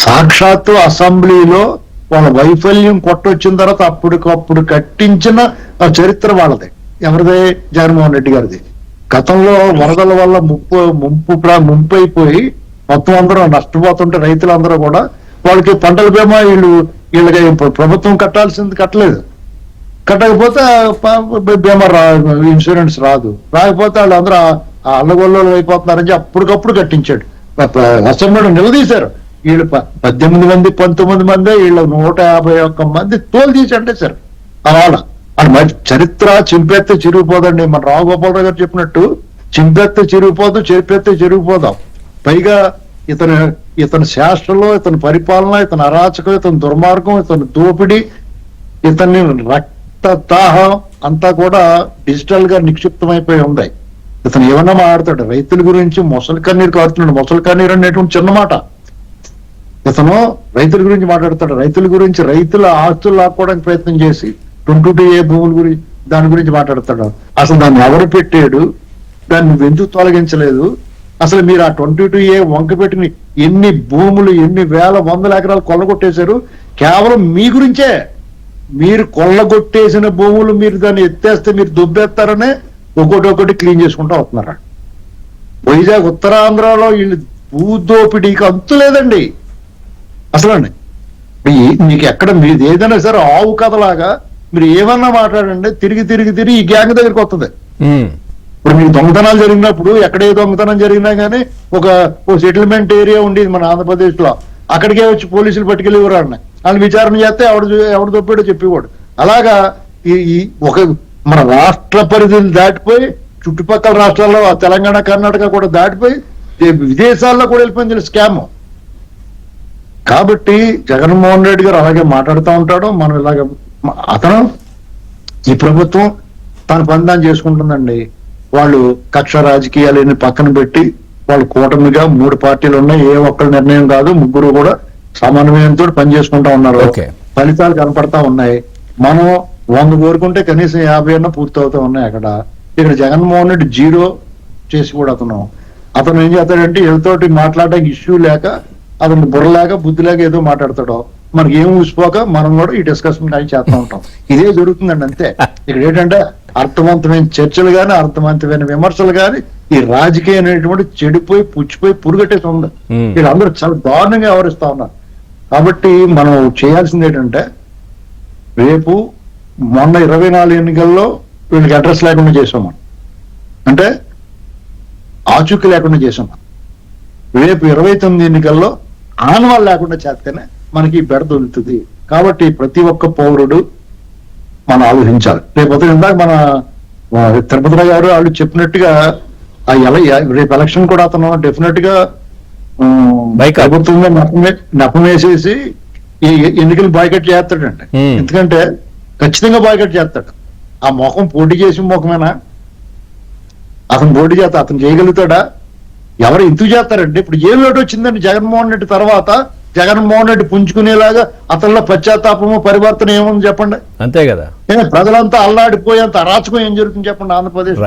సాక్షాత్తు అసెంబ్లీలో వాళ్ళ వైఫల్యం కొట్టొచ్చిన తర్వాత అప్పటికప్పుడు కట్టించిన చరిత్ర వాళ్ళది. ఎవరిదే? జగన్మోహన్ రెడ్డి గారిది. గతంలో వరదల వల్ల ముంపు అయిపోయి మొత్తం అందరూ నష్టపోతుంటే రైతులందరూ కూడా వాళ్ళకి పంటల బీమా వీళ్ళకి ప్రభుత్వం కట్టాల్సింది కట్టలేదు. కట్టకపోతే బీమా ఇన్సూరెన్స్ రాకపోతే వాళ్ళందరూ అల్లగొల్లోలు అయిపోతున్నారని అప్పటికప్పుడు కట్టించాడు. అసెంబ్లీలో నిలదీశారు. వీళ్ళు 18 మంది 19 మంది, వీళ్ళు 151 మంది తోలు తీసి అంటే సార్ అవాళ అది చరిత్ర చింపెత్తే చిరిగిపోదండి. మన రావుగోపాలరావు గారు చెప్పినట్టు చింపెత్తే చిరిగిపోదు, చెరిపెత్తే చిరిగిపోదాం. పైగా ఇతని శాస్త్రంలో, ఇతని పరిపాలన, ఇతని అరాచకం, ఇతని దుర్మార్గం, ఇతని దోపిడీ, ఇతని రక్తదాహం అంతా కూడా డిజిటల్ గా నిక్షిప్తమైపోయి ఉంది. ఇతను ఏమన్నా మాట్లాడతాడు రైతుల గురించి, మొసలి కన్నీరు కారుతున్నాడు. మొసలి కన్నీరు అనేటువంటి చిన్న మాట. ఇతను రైతుల గురించి మాట్లాడతాడు. రైతుల గురించి, రైతుల ఆస్తులు లాక్కోవడానికి ప్రయత్నం చేసి 22A భూముల గురించి దాని గురించి మాట్లాడతాడు. అసలు దాన్ని ఎవరు పెట్టాడు, దాన్ని ఎందుకు తొలగించలేదు, అసలు మీరు ఆ 22A వంక పెట్టిన ఎన్ని భూములు, ఎన్ని వేల వందల ఎకరాలు కొల్లగొట్టేశారు కేవలం మీ గురించే. మీరు కొల్లగొట్టేసిన భూములు మీరు దాన్ని ఎత్తేస్తే మీరు దుబ్బేస్తారనే ఒకటి క్లీన్ చేసుకుంటూ వస్తున్నారు. వైజాగ్ ఉత్తరాంధ్రలో వీళ్ళు భూదోపిడీకి అంతు లేదండి అసలు అండి. మీకు ఎక్కడ మీరు ఏదైనా సరే ఆవు కథలాగా మీరు ఏమన్నా మాట్లాడండి, తిరిగి ఈ గ్యాంగ్ దగ్గరికి వస్తుంది. ఇప్పుడు మీకు దొంగతనాలు జరిగినప్పుడు ఎక్కడే దొంగతనం జరిగినా కానీ ఒక సెటిల్మెంట్ ఏరియా ఉండేది మన ఆంధ్రప్రదేశ్ లో, అక్కడికే వచ్చి పోలీసులు పట్టుకెళ్ళేవారు అన్న వాళ్ళు విచారణ చేస్తే ఎవడు దొప్పాడో చెప్పేవాడు. అలాగా ఈ ఒక మన రాష్ట్ర పరిధిని దాటిపోయి చుట్టుపక్కల రాష్ట్రాల్లో తెలంగాణ, కర్ణాటక కూడా దాటిపోయి విదేశాల్లో కూడా వెళ్ళిపోయింది స్కామ్. కాబట్టి జగన్మోహన్ రెడ్డి గారు అలాగే మాట్లాడుతూ ఉంటాడు. మనం ఇలాగ అతను ఈ ప్రభుత్వం తన పని చేసుకుంటుందండి. వాళ్ళు కక్ష రాజకీయాలని పక్కన పెట్టి వాళ్ళు కూటమిగా 3 పార్టీలు ఉన్నాయి, ఏ ఒక్కరి నిర్ణయం కాదు, ముగ్గురు కూడా సమన్వయంతో పనిచేసుకుంటా ఉన్నారు. ఫలితాలు కనపడతా ఉన్నాయి. మనం 100 కోరుకుంటే కనీసం 50 అన్న పూర్తవుతా ఉన్నాయి. ఇక్కడ జగన్మోహన్ రెడ్డి 0 చేసి కూడా అతను ఏం చేస్తాడంటే వీళ్ళతోటి మాట్లాడడానికి ఇష్యూ లేక, అతను బుర్ర లేక, బుద్ధి లేక ఏదో మాట్లాడతాడో మనకి ఏం ఊసిపోక మనం కూడా ఈ డిస్కషన్ కానీ చేస్తూ ఉంటాం. ఇదే జరుగుతుందండి అంతే. ఇక్కడ ఏంటంటే అర్థవంతమైన చర్చలు కానీ, అర్థవంతమైన విమర్శలు కానీ, ఈ రాజకీయం అనేటువంటి చెడిపోయి పుచ్చిపోయి పురుగట్టేసి ఉంది. వీళ్ళందరూ చాలా దారుణంగా వ్యవహరిస్తా ఉన్నారు. కాబట్టి మనం చేయాల్సింది ఏంటంటే రేపు మొన్న 24 ఎన్నికల్లో వీళ్ళకి అడ్రస్ లేకుండా చేసాం మనం, అంటే ఆచూకీ లేకుండా చేసాం. రేపు 29 ఎన్నికల్లో ఆనవాళ్ళు లేకుండా చేస్తేనే మనకి బెడ దొరుకుతుంది. కాబట్టి ప్రతి ఒక్క పౌరుడు మనం ఆలోచించాలి. రేపు ఇందాక మన తిరుపతి గారు వాళ్ళు చెప్పినట్టుగా రేపు ఎలక్షన్ కూడా అతను డెఫినెట్ గా ప్రభుత్వంలో నెపం వేసేసి ఈ ఎన్నికలు బాయ్కట్ చేస్తాడండి. ఎందుకంటే ఖచ్చితంగా బాయ్కట్ చేస్తాడు. ఆ ముఖం పోటీ చేసిన ముఖమేనా? అతను పోటీ చేస్తా అతను చేయగలుగుతాడా? ఎవరు ఎందుకు చేస్తారంటే ఇప్పుడు ఏం లోటు వచ్చిందండి జగన్మోహన్ రెడ్డి తర్వాత జగన్మోహన్ రెడ్డి పుంజుకునేలాగా అతనిలో పశ్చాత్తాపము పరివర్తన ఏముంది చెప్పండి? అంతే కదా. ప్రజలంతా అల్లాడిపోయేంత అరాచకం ఏం జరుగుతుంది చెప్పండి ఆంధ్రప్రదేశ్?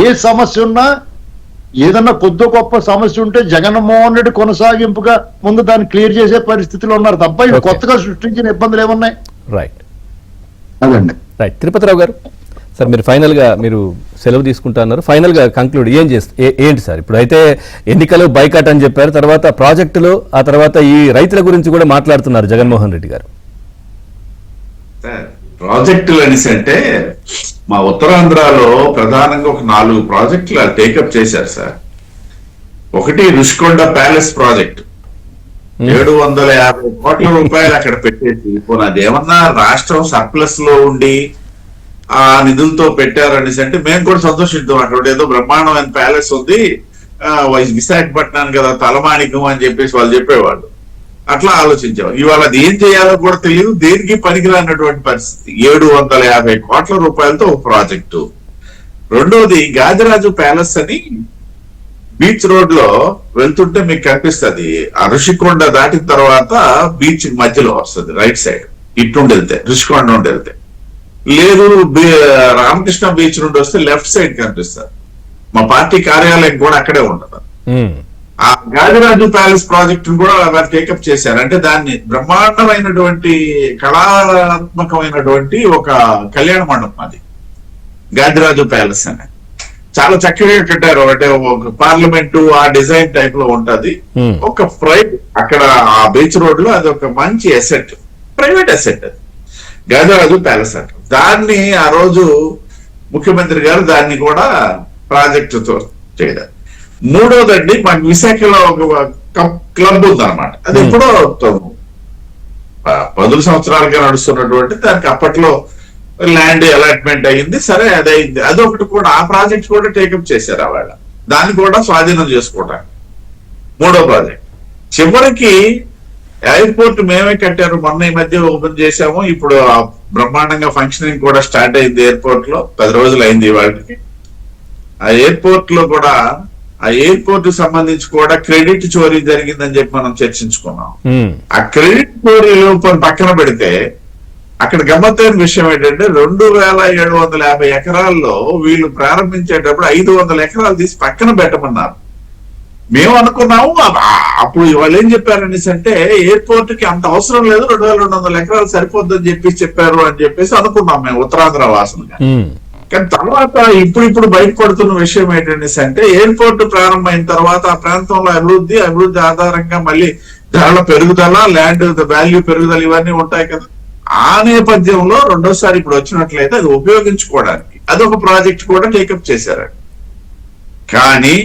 ఏ సమస్య ఉన్నా, ఏదన్నా కొద్ది గొప్ప సమస్య ఉంటే జగన్మోహన్ రెడ్డి కొనసాగింపుగా ముందు దాన్ని క్లియర్ చేసే పరిస్థితిలో ఉన్నారు తప్ప కొత్తగా సృష్టించిన ఇబ్బందులు ఏమున్నాయి? అదండి. తిరుపతిరావు గారు, సార్ మీరు ఫైనల్ గా మీరు సెలవు తీసుకుంటున్నారు, ఫైనల్ గా కంక్లూడ్ ఏంటి సార్? ఇప్పుడు అయితే ఎన్నికలు బైకాట్ అని చెప్పారు, తర్వాత ప్రాజెక్టులు, ఆ తర్వాత ఈ రైతుల గురించి కూడా మాట్లాడుతున్నారు జగన్మోహన్ రెడ్డి గారు. ప్రాజెక్టులు అనేసి అంటే మా ఉత్తరాంధ్రలో ప్రధానంగా ఒక 4 ప్రాజెక్టులు టేకప్ చేశారు సార్. ఒకటి రుషికొండ ప్యాలెస్ ప్రాజెక్ట్ 750 కోట్ల రూపాయలు అక్కడ పెట్టేసి అదేమన్నా రాష్ట్రం సర్ప్లస్ లో ఉండి ఆ నిధులతో పెట్టారనేసి అంటే మేము కూడా సంతోషిద్దాం. అక్కడ ఏదో బ్రహ్మాండమైన ప్యాలెస్ ఉంది, విశాఖపట్నానికి కదా తలమానికం అని చెప్పేసి వాళ్ళు చెప్పేవాళ్ళు. అట్లా ఆలోచించేవాళ్ళు. ఇవాళ అది ఏం చేయాలో కూడా తెలియదు, దేనికి పనికిరానటువంటి పరిస్థితి. 750 కోట్ల రూపాయలతో ఒక ప్రాజెక్టు. రెండోది గాదిరాజు ప్యాలెస్ అని బీచ్ రోడ్ లో వెళ్తుంటే మీకు కనిపిస్తుంది. ఋషికొండ దాటిన తర్వాత బీచ్ మధ్యలో వస్తుంది రైట్ సైడ్, ఇట్నుండి వెళ్తే ఋషికొండ నుండి వెళ్తే. లేదు రామకృష్ణ బీచ్ నుండి వస్తే లెఫ్ట్ సైడ్ కనిపిస్తారు. మా పార్టీ కార్యాలయం కూడా అక్కడే ఉంటది. ఆ గాదిరాజు ప్యాలెస్ ప్రాజెక్ట్ కూడా వారు టేకప్ చేశారు. అంటే దాన్ని బ్రహ్మాండమైనటువంటి కళాత్మకమైనటువంటి ఒక కళ్యాణ మండపం అది గాదిరాజు ప్యాలెస్ అని చాలా చక్కగా కట్టారు. అంటే ఒక పార్లమెంటు ఆ డిజైన్ టైప్ లో ఉంటది. ఒక అక్కడ ఆ బీచ్ రోడ్ లో అది ఒక మంచి అసెట్, ప్రైవేట్ అసెట్ అది గాదిరాజు ప్యాలెస్ అంటారు. దాన్ని ఆ రోజు ముఖ్యమంత్రి గారు దాన్ని కూడా ప్రాజెక్టుతో చేయడం. మూడోదండి మాకు విశాఖలో ఒక క్లబ్ ఉందన్నమాట. అది ఎప్పుడో 10 సంవత్సరాలుగా నడుస్తున్నటువంటి దానికి అప్పట్లో ల్యాండ్ అలాట్మెంట్ అయ్యింది, సరే అదైంది. అదొకటి కూడా ఆ ప్రాజెక్ట్ కూడా టేకప్ చేశారు వాళ్ళ, దాన్ని కూడా స్వాధీనం చేసుకోవడానికి. మూడో ప్రాజెక్ట్ చివరికి ఎయిర్పోర్ట్ మేమే కట్టారు, మొన్న ఈ మధ్య ఓపెన్ చేశాము. ఇప్పుడు బ్రహ్మాండంగా ఫంక్షనింగ్ కూడా స్టార్ట్ అయింది ఎయిర్పోర్ట్ లో, 10 రోజులు అయింది వాళ్ళకి. ఆ ఎయిర్పోర్ట్ లో కూడా ఆ ఎయిర్పోర్ట్ సంబంధించి కూడా క్రెడిట్ చోరీ జరిగిందని చెప్పి మనం చర్చించుకున్నాం. ఆ క్రెడిట్ చోరీలు పక్కన పెడితే అక్కడ గమ్మత్తైన విషయం ఏంటంటే 2750 ఎకరాల్లో వీళ్ళు ప్రారంభించేటప్పుడు 500 ఎకరాలు తీసి పక్కన పెట్టమన్నారు. మేము అనుకున్నాము అప్పుడు వాళ్ళు ఏం చెప్పారనేసి అంటే ఎయిర్పోర్ట్ కి అంత అవసరం లేదు, 2200 ఎకరాలు సరిపోద్దని చెప్పారు అని చెప్పేసి అనుకున్నాం మేము ఉత్తరాంధ్ర వాసులుగా. కానీ తర్వాత ఇప్పుడు బయటపడుతున్న విషయం ఏంటనేసి అంటే ఎయిర్పోర్ట్ ప్రారంభమైన తర్వాత ఆ ప్రాంతంలో అభివృద్ధి ఆధారంగా మళ్ళీ ధరల పెరుగుదల, ల్యాండ్ వాల్యూ పెరుగుదల ఇవన్నీ ఉంటాయి కదా. ఆ నేపథ్యంలో రెండోసారి ఇప్పుడు వచ్చినట్లయితే అది ఉపయోగించుకోవడానికి అదొక ప్రాజెక్ట్ కూడా టేకప్ చేశారు. కానీ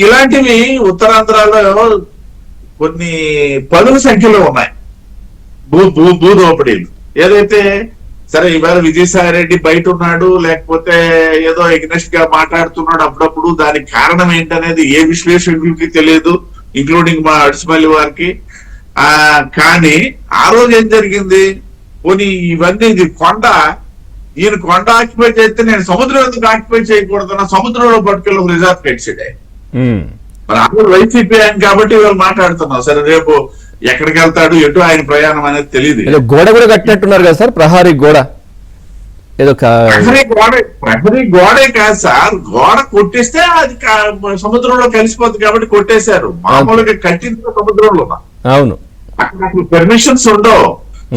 ఇలాంటివి ఉత్తరాంధ్రలో కొన్ని పదుల సంఖ్యలో ఉన్నాయి భూదోపిడీలు. ఏదైతే సరే ఇవాళ విజయసాయి రెడ్డి బయట ఉన్నాడు, లేకపోతే ఏదో ఎగ్నెస్ట్ గా మాట్లాడుతున్నాడు అప్పుడప్పుడు, దానికి కారణం ఏంటనేది ఏ విశ్లేషకులకి తెలియదు, ఇంక్లూడింగ్ మా అడిసిమల్లి వారికి. కానీ ఆ రోజు ఏం జరిగింది, పోనీ ఇవన్నీ ఈయన కొండ ఆక్యుపై చేస్తే నేను సముద్రం ఎందుకు ఆక్యుపై చేయకూడదు, సముద్రంలో పట్టుకెళ్ళి ఒక రిజార్ట్ కట్టాడు. మరి అందరూ వైసీపీ ఆయన కాబట్టి వాళ్ళు మాట్లాడుతున్నాం. సరే రేపు ఎక్కడికి వెళ్తాడు, ఎటు ఆయన ప్రయాణం అనేది తెలియదు. గోడ కూడా కట్టినట్టున్నారు కదా సార్, ప్రహారీ గోడ ఏదో ప్రహరీ గోడే కాదు సార్, గోడ కొట్టేస్తే అది సముద్రంలో కలిసిపోతుంది కాబట్టి కొట్టేశారు. మామూలుగా కట్టిన సముద్రంలో అవును అక్కడ పర్మిషన్స్ ఉండవు.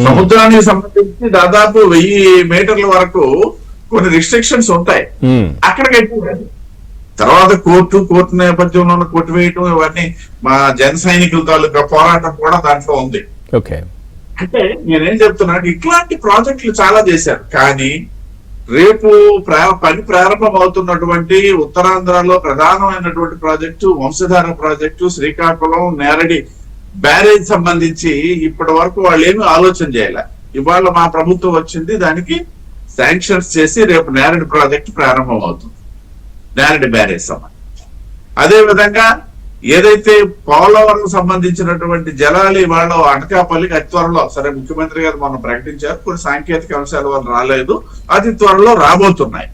సముద్రానికి సంబంధించి దాదాపు 1000 మీటర్ల వరకు కొన్ని రిస్ట్రిక్షన్స్ ఉంటాయి. అక్కడ కట్టారు. తర్వాత కోర్టు నేపథ్యంలో కొట్టివేయటం ఇవన్నీ మా జన సైనికుల తాలూకా పోరాటం కూడా దాంట్లో ఉంది. అంటే నేనేం చెప్తున్నా, ఇట్లాంటి ప్రాజెక్టులు చాలా చేశారు. కానీ రేపు పని ప్రారంభం అవుతున్నటువంటి ఉత్తరాంధ్రలో ప్రధానమైనటువంటి ప్రాజెక్టు వంశధార ప్రాజెక్టు, శ్రీకాకుళం నేరడి బ్యారేజ్ సంబంధించి ఇప్పటి వరకు వాళ్ళు ఏమీ ఆలోచన చేయాలి. ఇవాళ మా ప్రభుత్వం వచ్చింది, దానికి శాంక్షన్స్ చేసి రేపు నేరడి ప్రాజెక్టు ప్రారంభం అవుతుంది, నేరడి బ్యారేజ్ సంబంధించి. అదే విధంగా ఏదైతే పోలవరం సంబంధించినటువంటి జలాలు ఇవాళ అనకాపల్లికి అతి త్వరలో, సరే ముఖ్యమంత్రి గారు మొన్న ప్రకటించారు, కొన్ని సాంకేతిక అంశాల వల్ల రాలేదు, అతి త్వరలో రాబోతున్నాయి.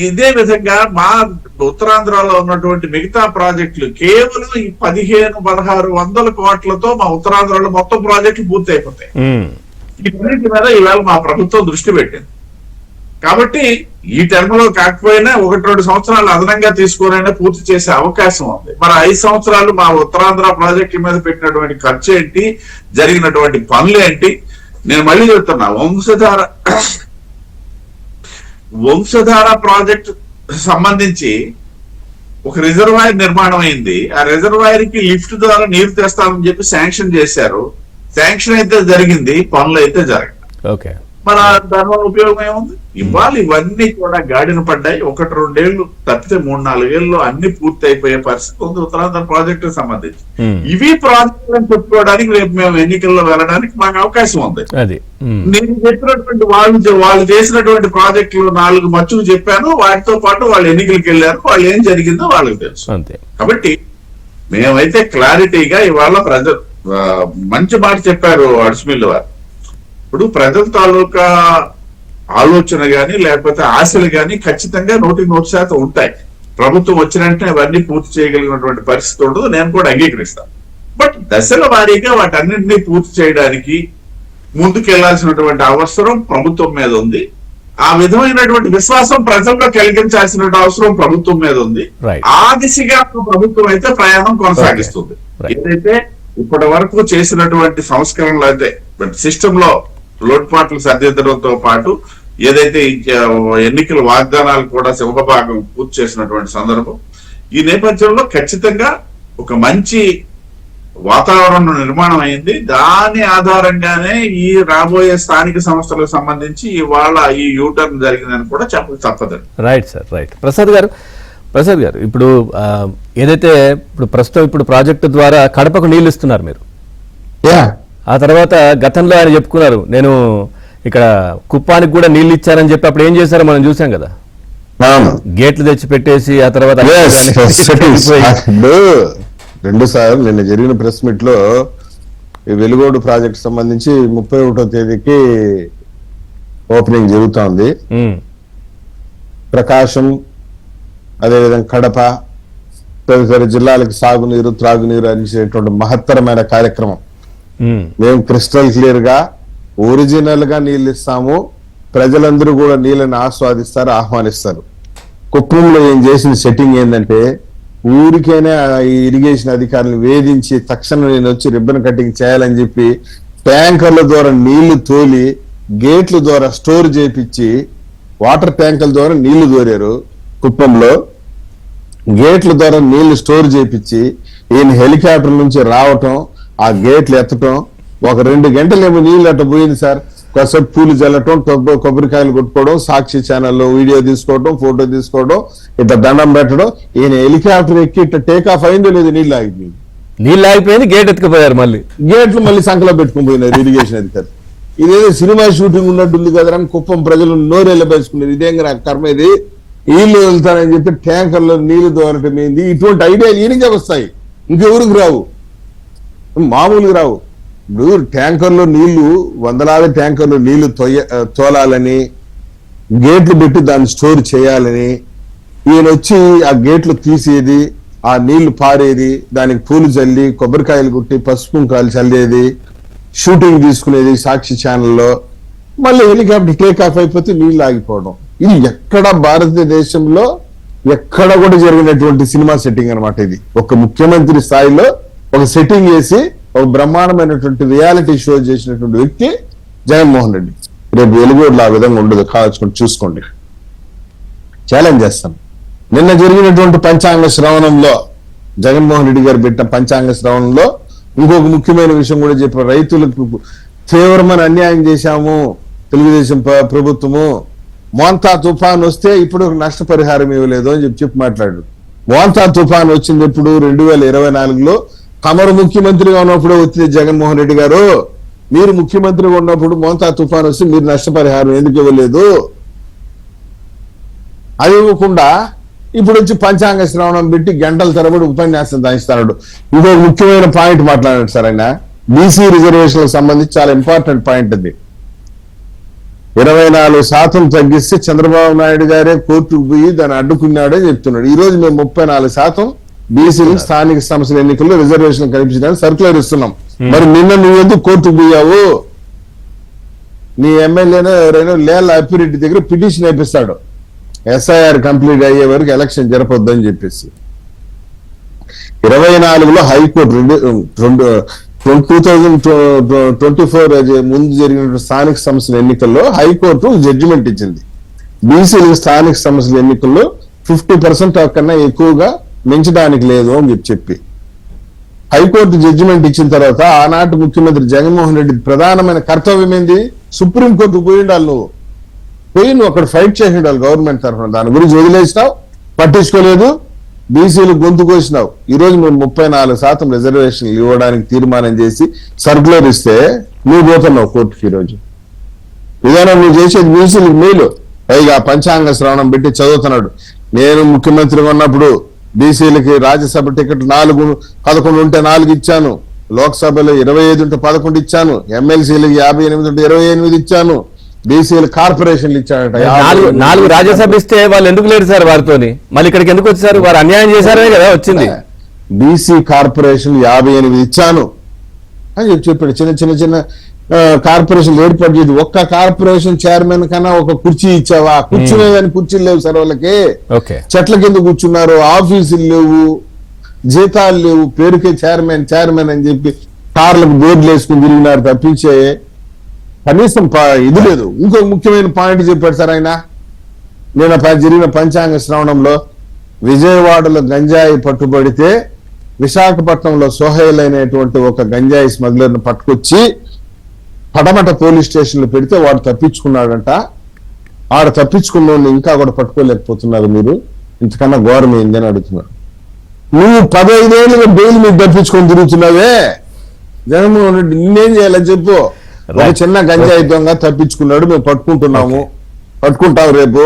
ఇదే విధంగా మా ఉత్తరాంధ్రలో ఉన్నటువంటి మిగతా ప్రాజెక్టులు కేవలం ఈ 1500-1600 కోట్లతో మా ఉత్తరాంధ్రలో మొత్తం ప్రాజెక్టులు పూర్తి అయిపోతాయి. వీటి మీద ఈవేళ మా ప్రభుత్వం దృష్టి పెట్టింది. కాబట్టి ఈ టర్మ్ లో కాకపోయినా 1-2 సంవత్సరాలు అదనంగా తీసుకునైనా పూర్తి చేసే అవకాశం ఉంది. మరి 5 సంవత్సరాలు మా ఉత్తరాంధ్ర ప్రాజెక్టుల మీద పెట్టినటువంటి ఖర్చు ఏంటి, జరిగినటువంటి పనులు ఏంటి? నేను మళ్ళీ చెప్తున్నా, వంశధార ప్రాజెక్ట్ సంబంధించి ఒక రిజర్వాయర్ నిర్మాణం అయింది. ఆ రిజర్వాయర్ కి లిఫ్ట్ ద్వారా నీరు తెస్తామని చెప్పి శాంక్షన్ చేశారు. శాంక్షన్ అయితే జరిగింది, పనులు అయితే జరగదు. మరి దానివల్ల ఉపయోగం ఏముంది? ఇవన్నీ కూడా గాడిన పడ్డాయి. 1-2 ఏళ్ళు తప్పితే 3-4 ఏళ్ళు అన్ని పూర్తి అయిపోయే పరిస్థితి ఉంది ఉత్తరాంధ్ర ప్రాజెక్టు సంబంధించి. ఇవి ప్రాజెక్టులను చెప్పుకోవడానికి రేపు మేము ఎన్నికల్లో వెళ్ళడానికి మాకు అవకాశం ఉంది. నేను చెప్పినటువంటి వాళ్ళు చేసినటువంటి ప్రాజెక్టులు 4 మచ్చులు చెప్పాను, వాటితో పాటు వాళ్ళు ఎన్నికలకు వెళ్ళారు, వాళ్ళు ఏం జరిగిందో వాళ్ళకి తెలుసు. కాబట్టి మేమైతే క్లారిటీగా ఇవాళ ప్రజలు మంచి మాట చెప్పారు అడిసిమల్లి వారు. ఇప్పుడు ప్రజల తాలూకా ఆలోచన గాని లేకపోతే ఆశలు గాని ఖచ్చితంగా 100% ఉంటాయి. ప్రభుత్వం వచ్చినంటే అవన్నీ పూర్తి చేయగలిగినటువంటి పరిస్థితి ఉండదు, నేను కూడా అంగీకరిస్తాను. బట్ దశల వారీగా వాటన్నింటినీ పూర్తి చేయడానికి ముందుకెళ్లాల్సినటువంటి అవసరం ప్రభుత్వం మీద ఉంది. ఆ విధమైనటువంటి విశ్వాసం ప్రజల్లో కలిగించాల్సిన అవసరం ప్రభుత్వం మీద ఉంది. ఆ దిశగా ప్రభుత్వం అయితే ప్రయాణం కొనసాగిస్తుంది. ఏదైతే ఇప్పటి వరకు చేసినటువంటి సంస్కరణలు అయితే సిస్టమ్ లో లోటుపాట్లు సరిదిద్దడంతో పాటు ఏదైతే ఎన్నికల వాగ్దానాలు కూడా సింహభాగం పూర్తి చేసినటువంటి సందర్భం, ఈ నేపథ్యంలో ఖచ్చితంగా ఒక మంచి వాతావరణం నిర్మాణం అయింది. దాని ఆధారంగానే ఈ రాబోయే స్థానిక సంస్థలకు సంబంధించి ఇవాళ ఈ యూటర్న్ జరిగిందని కూడా చెప్పదండి. Right sir, right. ప్రసాద్ గారు ఇప్పుడు ఏదైతే ప్రస్తుతం ప్రాజెక్టు ద్వారా కడపకు నీళ్లు ఇస్తున్నారు మీరు, ఆ తర్వాత గతంలో ఆయన చెప్పుకున్నారు నేను ఇక్కడ కుప్పానికి కూడా నీళ్లు ఇచ్చారని చెప్పి అప్పుడు ఏం చేశారో మనం చూసాం కదా, గేట్లు తెచ్చి పెట్టేసి ఆ తర్వాత 2 సార్లు నిన్న జరిగిన ప్రెస్ మీట్ లో ఈ వెలుగోడు ప్రాజెక్ట్ సంబంధించి 31వ తేదీకి ఓపెనింగ్ జరుగుతోంది. ప్రకాశం అదేవిధంగా కడప తదితర జిల్లాలకు సాగునీరు త్రాగునీరు అందించేటువంటి మహత్తరమైన కార్యక్రమం. మేము క్రిస్టల్ క్లియర్ గా ఒరిజినల్ గా నీళ్ళు ఇస్తాము, ప్రజలందరూ కూడా నీళ్ళని ఆస్వాదిస్తారు, ఆహ్వానిస్తారు. కుప్పంలో ఏం చేసిన సెట్టింగ్ ఏంటంటే ఊరికైనా ఈ ఇరిగేషన్ అధికారులను వేధించి తక్షణం నేను వచ్చి రిబ్బన్ కటింగ్ చేయాలని చెప్పి ట్యాంకర్ల ద్వారా నీళ్లు తోలి గేట్ల ద్వారా స్టోర్ చేపించి వాటర్ ట్యాంకర్ల ద్వారా నీళ్లు దోరారు. కుప్పంలో గేట్ల ద్వారా నీళ్లు స్టోర్ చేపించి ఈయన హెలికాప్టర్ నుంచి రావటం, ఆ గేట్లు ఎత్తటం, ఒక 2 గంటలేమో నీళ్ళు అట్ట పోయింది సార్. కాసేపు పూలు చల్లటం, కొబ్బరికాయలు కొట్టుకోవడం, సాక్షి ఛానల్లో వీడియో తీసుకోవడం, ఫోటో తీసుకోవడం, ఇట్లా దండం పెట్టడం. ఈయన హెలికాప్టర్ ఎక్కి ఇట్లా టేక్ ఆఫ్ అయిందో లేదు, నీళ్ళు ఆగిపోయింది. నీళ్ళు ఆగిపోయింది, గేట్ ఎత్తుకుపోయారు. మళ్ళీ గేట్లు మళ్ళీ సంకలో పెట్టుకుని పోయినారు ఇరిగేషన్ అధికారి. ఇదేదో సినిమా షూటింగ్ ఉన్నట్టుంది కదా అని కుప్పం ప్రజలు నోరెళ్ళబేసుకున్నారు. ఇదేం కర్మ ఇది, నీళ్లు వెళ్తారని చెప్పి ట్యాంకర్లో నీళ్లు దోరటం ఏంది? ఇటువంటి ఐడియాలు ఈయనకే వస్తాయి, ఇంకెవరికి రావు, మామూలుగా రావు. ఇప్పుడు ట్యాంకర్లో నీళ్లు, వందలాది ట్యాంకర్లు నీళ్లు తోలాలని, గేట్లు పెట్టి దాన్ని స్టోర్ చేయాలని, ఈయన వచ్చి ఆ గేట్లు తీసేది, ఆ నీళ్లు పారేది, దానికి పూలు చల్లి కొబ్బరికాయలు కుట్టి పసుపు కుంకాలు చల్లేది, షూటింగ్ తీసుకునేది సాక్షి ఛానల్లో, మళ్ళీ హెలికాప్టర్ టేక్ ఆఫ్ అయిపోతే నీళ్లు ఆగిపోవడం. ఇది ఎక్కడ భారతదేశంలో ఎక్కడ కూడా జరిగినటువంటి సినిమా సెట్టింగ్ అనమాట. ఇది ఒక ముఖ్యమంత్రి స్థాయిలో ఒక సెట్టింగ్ వేసి ఒక బ్రహ్మాండమైనటువంటి రియాలిటీ షో చేసినటువంటి వ్యక్తి జగన్మోహన్ రెడ్డి. రేపు వెలుగులో ఆ విధంగా ఉండదు, కావాల్సుకొని చూసుకోండి. ఛాలెంజ్ చేస్తాను. నిన్న జరిగినటువంటి పంచాంగ శ్రవణంలో జగన్మోహన్ రెడ్డి గారు పెట్టిన పంచాంగ శ్రవణంలో ఇంకొక ముఖ్యమైన విషయం కూడా చెప్పారు. రైతులకు తీవ్రమైన అన్యాయం చేశాము తెలుగుదేశం ప్రభుత్వము, మోంతా తుఫాన్ వస్తే ఇప్పుడు నష్టపరిహారం ఇవ్వలేదు అని చెప్పి మాట్లాడారు. మోంతా తుఫాన్ వచ్చింది ఎప్పుడు? 2024లో తమరు ముఖ్యమంత్రిగా ఉన్నప్పుడు వచ్చింది. జగన్మోహన్ రెడ్డి గారు, మీరు ముఖ్యమంత్రిగా ఉన్నప్పుడు మోంతా తుఫాన్ వస్తే మీరు నష్టపరిహారం ఎందుకు ఇవ్వలేదు? అది ఇవ్వకుండా ఇప్పుడు వచ్చి పంచాంగ శ్రవణం పెట్టి గంటల తరబడి ఉపన్యాసం దాయిస్తాడు. ఇంకో ముఖ్యమైన పాయింట్ మాట్లాడాడు సార్ ఆయన. బీసీ రిజర్వేషన్లకు సంబంధించి చాలా ఇంపార్టెంట్ పాయింట్ అది. 24% తగ్గిస్తే చంద్రబాబు నాయుడు గారే కోర్టుకు పోయి దాన్ని అడ్డుకున్నాడని చెప్తున్నాడు. ఈ రోజు మేము 34% బీసీలు స్థానిక సంస్థల ఎన్నికల్లో రిజర్వేషన్ కల్పించడానికి సర్క్యులర్ ఇస్తున్నాం. మరి నిన్న నువ్వెందుకు కోర్టుకు పోయావు? నీ ఎమ్మెల్యేనో ఎవరైనా లేళ్ళ అప్పిరెడ్డి దగ్గర పిటిషన్ వేపిస్తాడు, ఎస్ఐఆర్ కంప్లీట్ అయ్యే వరకు ఎలక్షన్ జరపొద్దని చెప్పేసి. 24లో హైకోర్టు 2024 ముందు జరిగిన స్థానిక సంస్థల ఎన్నికల్లో హైకోర్టు జడ్జిమెంట్ ఇచ్చింది. బీసీలు స్థానిక సంస్థల ఎన్నికల్లో 50% కన్నా ఎక్కువగా మించడానికి లేదు అని చెప్పి హైకోర్టు జడ్జిమెంట్ ఇచ్చిన తర్వాత ఆనాటి ముఖ్యమంత్రి జగన్మోహన్ రెడ్డి ప్రధానమైన కర్తవ్యం ఏంది? సుప్రీంకోర్టుకు పోయి ఉండాలి. నువ్వు అక్కడ ఫైట్ చేసి ఉండాలి గవర్నమెంట్ తరఫున. దాని గురించి వదిలేసినావు, పట్టించుకోలేదు, బీసీలు గొంతు కోసినావు. ఈ రోజు మేము 34% రిజర్వేషన్లు ఇవ్వడానికి తీర్మానం చేసి సర్కులర్ ఇస్తే నువ్వు పోతున్నావు కోర్టుకి. ఈ రోజు విధానం నువ్వు చేసేది బీసీలకు మేలు. పైగా పంచాంగ శ్రవణం పెట్టి చదువుతున్నాడు. నేను ముఖ్యమంత్రిగా ఉన్నప్పుడు బీసీలకి రాజ్యసభ టికెట్ 11 ఉంటే 4 ఇచ్చాను, లోక్సభలో 25 ఉంటే 11 ఇచ్చాను, ఎమ్మెల్సీలకు 58 ఉంటే 28 ఇచ్చాను, బీసీలు కార్పొరేషన్లు ఇచ్చాడట. 4 రాజ్యసభ ఇస్తే వాళ్ళు ఎందుకు లేరు సార్ వారితోని? మళ్ళీ ఇక్కడికి ఎందుకు వచ్చారు? వారు అన్యాయం చేశారే కదా వచ్చింది. బీసీ కార్పొరేషన్ 58 ఇచ్చాను అని చెప్పాడు. చిన్న కార్పొరేషన్ ఏర్పాటు చేసి ఒక్క కార్పొరేషన్ చైర్మన్ కన్నా ఒక కుర్చీ ఇచ్చావా? కూర్చునేదాన్ని కుర్చీలు లేవు సార్ వాళ్ళకి. చెట్ల కింద కూర్చున్నారు, ఆఫీసులు లేవు, జీతాలు లేవు, పేరుకే చైర్మన్ అని చెప్పి కార్లకు బోర్డులు వేసుకుని తిరిగినారు తప్పించే కనీసం ఇది లేదు. ఇంకొక ముఖ్యమైన పాయింట్ చెప్పాడు సార్ ఆయన. నేను జరిగిన పంచాంగ శ్రవణంలో విజయవాడలో గంజాయి పట్టుబడితే విశాఖపట్నంలో సోహైల్ అనేటువంటి ఒక గంజాయి స్మగ్లర్ను పట్టుకొచ్చి పడమట పోలీస్ స్టేషన్ లో పెడితే వాడు తప్పించుకున్నాడంట. ఆడ తప్పించుకున్న ఇంకా కూడా పట్టుకోలేకపోతున్నారు. మీరు ఇంతకన్నా ఘోరమైంది అని అడుగుతున్నారు. నువ్వు 15 ఏళ్ళుగా బెయిల్ మీద తప్పించుకొని తిరుగుతున్నావే. జగన్మోహన్ రెడ్డి నిన్నేం చేయాలని చెప్పు. ఒక చిన్న గంజాయి దొంగ తప్పించుకున్నాడు, మేము పట్టుకుంటున్నాము, పట్టుకుంటాం, రేపు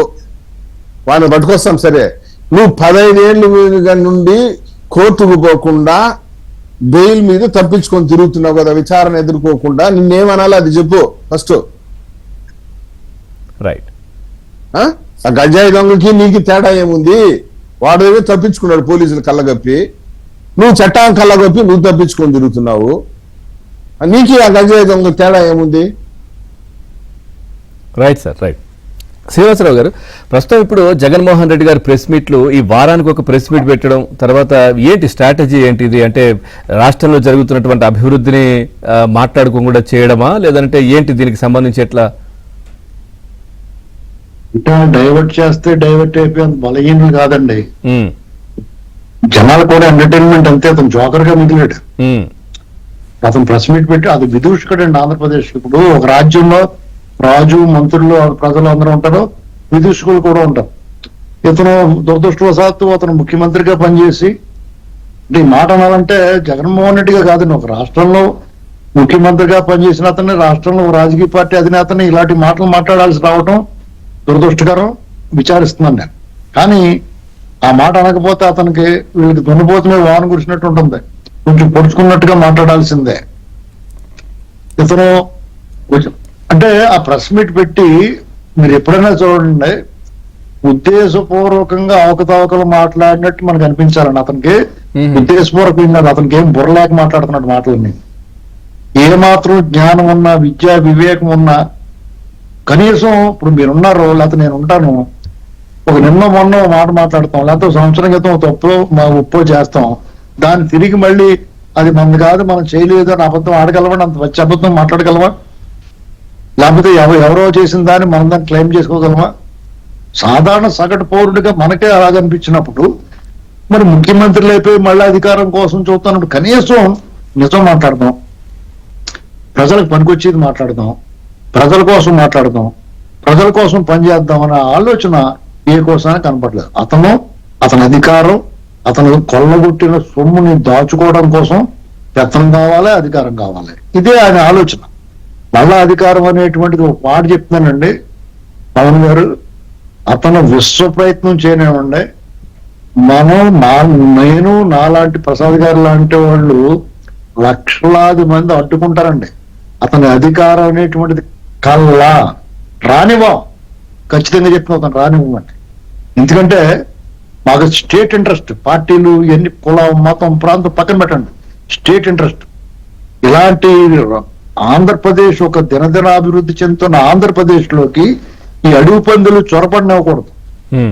వాడిని పట్టుకొస్తాం. సరే, నువ్వు 15 ఏళ్ళ నుండి కోర్టుకు పోకుండా బెయిల్ మీద తప్పించుకొని తిరుగుతున్నావు కదా, విచారణ ఎదుర్కోకుండా. నిన్నేమనాలి అది చెప్పు ఫస్ట్. రైట్. ఆ గంజాయి దొంగకి నీకు తేడా ఏముంది? వాడు దగ్గర తప్పించుకున్నాడు పోలీసులు కళ్ళగప్పి, నువ్వు చట్టాన్ని కళ్ళగప్పి నువ్వు తప్పించుకొని తిరుగుతున్నావు. నీకు ఆ గంజాయి దొంగ తేడా ఏముంది? Right sir, right. శ్రీనివాసరావు గారు, ప్రస్తుతం ఇప్పుడు జగన్మోహన్ రెడ్డి గారి ప్రెస్ మీట్లు ఈ వారానికి ఒక ప్రెస్ మీట్ పెట్టడం, తర్వాత ఏంటి స్ట్రాటజీ ఏంటిది? అంటే రాష్ట్రంలో జరుగుతున్నటువంటి అభివృద్ధిని మాట్లాడుకోకుండా చేయడమా, లేదంటే ఏంటి దీనికి సంబంధించి ఎట్లా? ఇంకా డైవర్ట్ చేస్తే డైవర్ట్ అయిపోయి బలహీనలు కాదండి. ఉమ్, జనాలు కూడా ఎంటర్టైన్మెంట్ అంతే. అతను జోకర్ గా మిగిలాడు. ఉమ్, అతను ప్రెస్ మీట్ పెట్టి అది విదూషకుడు అండి. ఆంధ్రప్రదేశ్ ఇప్పుడు ఒక రాజ్యంలో రాజు, మంత్రులు, ప్రజలు అందరూ ఉంటారు, విదూషకులు కూడా ఉంటారు. ఇతను దురదృష్టవశాత్తు అతను ముఖ్యమంత్రిగా పనిచేసి, అంటే ఈ మాట అనాలంటే జగన్మోహన్ రెడ్డిగా కాదండి, ఒక రాష్ట్రంలో ముఖ్యమంత్రిగా పనిచేసిన అతన్ని, రాష్ట్రంలో రాజకీయ పార్టీ అధినేతని ఇలాంటి మాటలు మాట్లాడాల్సి రావటం దురదృష్టకరం. విచారిస్తున్నాను నేను. కానీ ఆ మాట అనకపోతే అతనికి వీళ్ళకి దున్నపోతమే వాన కురిసినట్టు ఉంటుంది. కొంచెం పొడుచుకున్నట్టుగా మాట్లాడాల్సిందే. ఇతను అంటే ఆ ప్రెస్ మీట్ పెట్టి మీరు ఎప్పుడైనా చూడండి, ఉద్దేశపూర్వకంగా అవకతవకలు మాట్లాడినట్టు మనకు అనిపించాలండి. అతనికి ఉద్దేశపూర్వకంగా అతనికి ఏం బుర్రలేక మాట్లాడుతున్నట్టు మాటలని. ఏ మాత్రం జ్ఞానం ఉన్నా, విద్యా వివేకం ఉన్నా, కనీసం ఇప్పుడు మీరున్నారు, లేకపోతే నేను ఉంటాను, ఒక నిన్న మొన్న మాట మాట్లాడతాం, లేకపోతే సంవత్సరం క్రితం తప్పు మా ఉప్పో చేస్తాం, దాన్ని తిరిగి మళ్ళీ అది మనది కాదు, మనం చేయలేదు అని అబద్ధం ఆడగలవా? అంత వచ్చి అబద్ధం మాట్లాడగలవా? లేకపోతే ఎవరో చేసిన దాన్ని మనం దాన్ని క్లెయిమ్ చేసుకోగలమా? సాధారణ సగటు పౌరుడిగా మనకే అలాగనిపించినప్పుడు మరి ముఖ్యమంత్రులు అయిపోయి మళ్ళీ అధికారం కోసం చూస్తున్నప్పుడు కనీసం నిజం మాట్లాడదాం, ప్రజలకు పనికొచ్చేది మాట్లాడదాం, ప్రజల కోసం మాట్లాడదాం, ప్రజల కోసం పనిచేద్దాం అనే ఆలోచన ఏ కోసానికి కనపడలేదు. అతని అధికారం, అతను కొల్లగొట్టిన సొమ్ముని దాచుకోవడం కోసం పెత్తనం కావాలి, అధికారం కావాలి, ఇదే ఆయన ఆలోచన. మళ్ళా అధికారం అనేటువంటిది ఒక మాట చెప్తున్నానండి పవన్ గారు, అతను విశ్వ ప్రయత్నం చేయనివ్వండి, నేను నాలాంటి ప్రసాద్ గారు లాంటి వాళ్ళు లక్షలాది మంది అడ్డుకుంటారండి. అతని అధికారం అనేటువంటిది కల్లా రానివ్వం. ఖచ్చితంగా చెప్పిన అతను రానివ్వమండి. ఎందుకంటే మాకు స్టేట్ ఇంట్రెస్ట్, పార్టీలు ఎన్ని కులం, మతం, ప్రాంతం పక్కన పెట్టండి, స్టేట్ ఇంట్రెస్ట్. ఇలాంటి ఆంధ్రప్రదేశ్ ఒక దినదినాభివృద్ధి చెందుతున్న ఆంధ్రప్రదేశ్ లోకి ఈ అడవి పందులు చొరపడినవ్వకూడదు.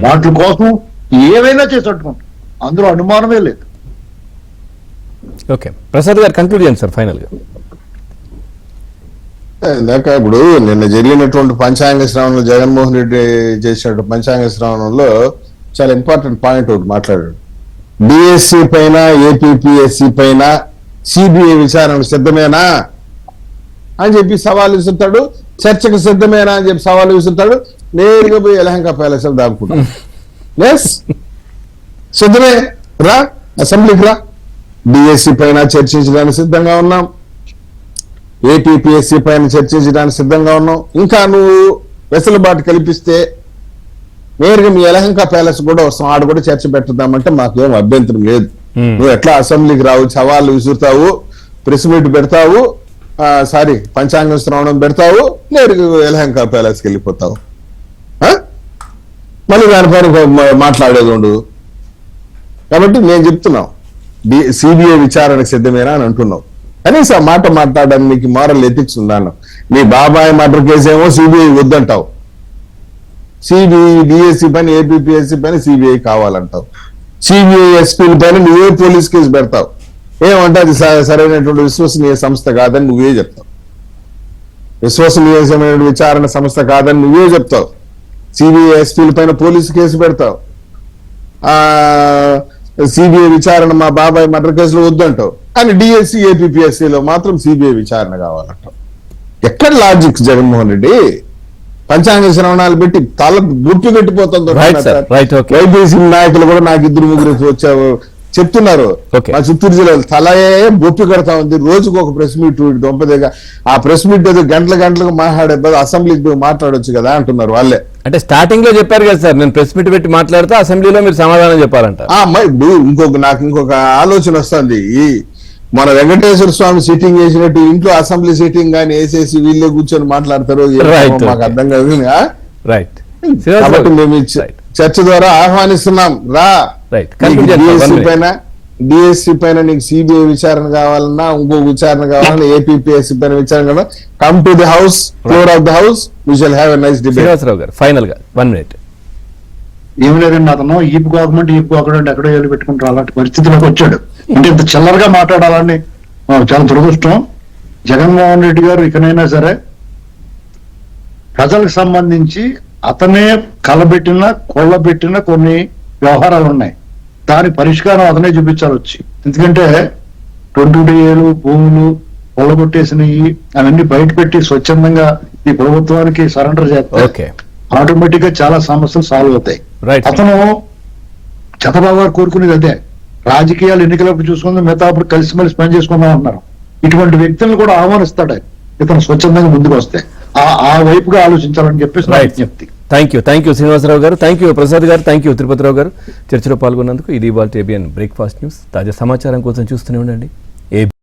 వాటి కోసం ఏవైనా చేసి అట్టుకుంటాం, అందులో అనుమానమే లేదు. ఓకే, ప్రసాద్ గారు కంక్లూడ్ చేయండి సార్ ఫైనల్ గా. ఇందాక ఇప్పుడు నిన్న జరిగినటువంటి పంచాంగ శ్రవణంలో జగన్మోహన్ రెడ్డి చేసినట్టు పంచాంగ శ్రవణంలో చాలా ఇంపార్టెంట్ పాయింట్ ఒకటి మాట్లాడాడు. డిఎస్సి పైన, ఏపీపీఎస్సి పైన సిబిఐ విచారణ సిద్ధమేనా అని చెప్పి సవాల్ విసురుతాడు, చర్చకు సిద్ధమేనా అని చెప్పి సవాల్ విసురుతాడు, నేరుగా పోయి యలహంక ప్యాలెస్ దాపుకుంటాడు. ఎస్, సిద్ధమే, రా అసెంబ్లీకి రా, డిఎస్సి పైన చర్చించడానికి సిద్ధంగా ఉన్నాం, ఏపీపీఎస్సీ పైన చర్చించడానికి సిద్ధంగా ఉన్నాం, ఇంకా నువ్వు వెసులుబాటు కల్పిస్తే నేరుగా మీ యలహంక ప్యాలెస్ కూడా వస్తాం, ఆడ కూడా చర్చ పెట్టుదామంటే మాకేం అభ్యంతరం లేదు. నువ్వు ఎట్లా అసెంబ్లీకి రావు, సవాళ్ళు విసురుతావు, ప్రెస్ మీట్ పెడతావు, పంచాంగ శ్రవణం పెడతావు, నేరుగా యలహంక ప్యాలెస్కి వెళ్ళిపోతావు, మళ్ళీ దానిపైన మాట్లాడేది ఉండదు. కాబట్టి నేను చెప్తున్నాం, సిబిఐ విచారణకు సిద్ధమేనా అని అంటున్నావు. కనీసం ఆ మాట మాట్లాడడానికి నీకు మారల్ ఎథిక్స్ ఉందాను. నీ బాబాయ్ మర్డర్ కేసు ఏమో సిబిఐ వద్దంటావు, సిబిఐ డిఎస్సి పైన, ఏపీపీఎస్సీ పైన సిబిఐ కావాలంటావు, సిబిఐ ఎస్పీల పైన నువ్వే పోలీస్ కేసు పెడతావు. ఏమంటే అది సరైనటువంటి విశ్వసనీయ సంస్థ కాదని నువ్వే చెప్తావు, విశ్వసనీయమైన విచారణ సంస్థ కాదని నువ్వే చెప్తావు. సిబిఐ ఎస్పీల పైన పోలీసు కేసు పెడతావు, సిబిఐ విచారణ మా బాబాయ్ మర్డర్ కేసులో వద్దంటావు, కానీ డిఎస్సి ఏపీపీఎస్సీలో మాత్రం సిబిఐ విచారణ కావాలంటావు. ఎక్కడ లాజిక్ జగన్మోహన్ రెడ్డి? పంచాంగ శ్రవణాలు పెట్టి తల గుర్తు పెట్టిపోతుంది. వైబీసీ నాయకులు కూడా నాకు 2-3 వచ్చావు చెప్తున్నారు. మా చిత్తూరు జిల్లాలో తలయే బొప్పి కడతా ఉంది, రోజుకు ఒక ప్రెస్ మీట్ దొంపదేగా. ఆ ప్రెస్ మీట్ ఏదో గంటలకు మాట్లాడే అసెంబ్లీకి మాట్లాడొచ్చు కదా అంటున్నారు వాళ్ళే. అంటే స్టార్టింగ్ లో చెప్పారు కదా సార్, నేను ప్రెస్ మీట్ పెట్టి మాట్లాడితే అసెంబ్లీలో మీరు సమాధానం చెప్పాలంట. ఇప్పుడు నాకు ఇంకొక ఆలోచన వస్తుంది. మన వెంకటేశ్వర స్వామి సిట్టింగ్ చేసినట్టు ఇంట్లో అసెంబ్లీ సిట్టింగ్ గానీ వేసేసి వీళ్ళే కూర్చొని మాట్లాడతారు, మాకు అర్థం కాదు. రైట్, కాబట్టి మేము చర్చ ద్వారా ఆహ్వానిస్తున్నాం, రా. డిఎస్సి పైన నీకు సిబిఐ విచారణ కావాలన్నా, ఇంకో విచారణ కావాలన్నా, ఏపీపీఎస్సీ పైన విచారణ కావాలన్నా come to the house, floor of the house, we shall have a nice debate. Srinivasarao గారు ఫైనల్ గా 1 minute. ఏమి లేదండి, అతను ఈపు కాకమంటే ఈపు కాకుండా ఎక్కడో ఏళ్ళు పెట్టుకుంటారు అలాంటి పరిస్థితిలోకి వచ్చాడు. అంటే ఇంత చిల్లరగా మాట్లాడాలని చాలా దురదృష్టం. జగన్మోహన్ రెడ్డి గారు ఇకనైనా సరే ప్రజలకు సంబంధించి అతనే కలబెట్టిన కొల్లబెట్టిన కొన్ని వ్యవహారాలు ఉన్నాయి, దాని పరిష్కారం అతనే చూపించాలి వచ్చి. ఎందుకంటే 20 ఏళ్ళు భూములు కొల్లగొట్టేసినవి అవన్నీ బయట పెట్టి స్వచ్ఛందంగా ఈ ప్రభుత్వానికి సరెండర్ చేస్తే ఓకే ఆటోమేటిక్ గా చాలా సమస్యలు సాల్వ్ అవుతాయి. రైట్. అతను చంద్రబాబు గారు కోరుకునేది అదే, రాజకీయాలు ఎన్నికలప్పుడు చూసుకుందాం, మిగతా అప్పుడు కలిసిమెలిసి పని చేసుకుందాం అంటున్నారు. ఇటువంటి వ్యక్తులను కూడా ఆహ్వానిస్తాడు ఇతను స్వచ్ఛందంగా ముందుకు వస్తే. ఆ వైపుగా ఆలోచించాలని చెప్పేసి నా రైట్. విజ్ఞప్తి. థ్యాంక్ యూ శ్రీనివాసరావు గారు, థ్యాంక్ యూ ప్రసాద్ గారు, థ్యాంక్ యూ తిరుపతిరావు గారు చర్చలో పాల్గొన్నందుకు. ఇది ఇవాళ ఏబిఎన్ బ్రేక్ఫాస్ట్ న్యూస్. తాజా సమాచారం కోసం చూస్తూనే ఉండండి.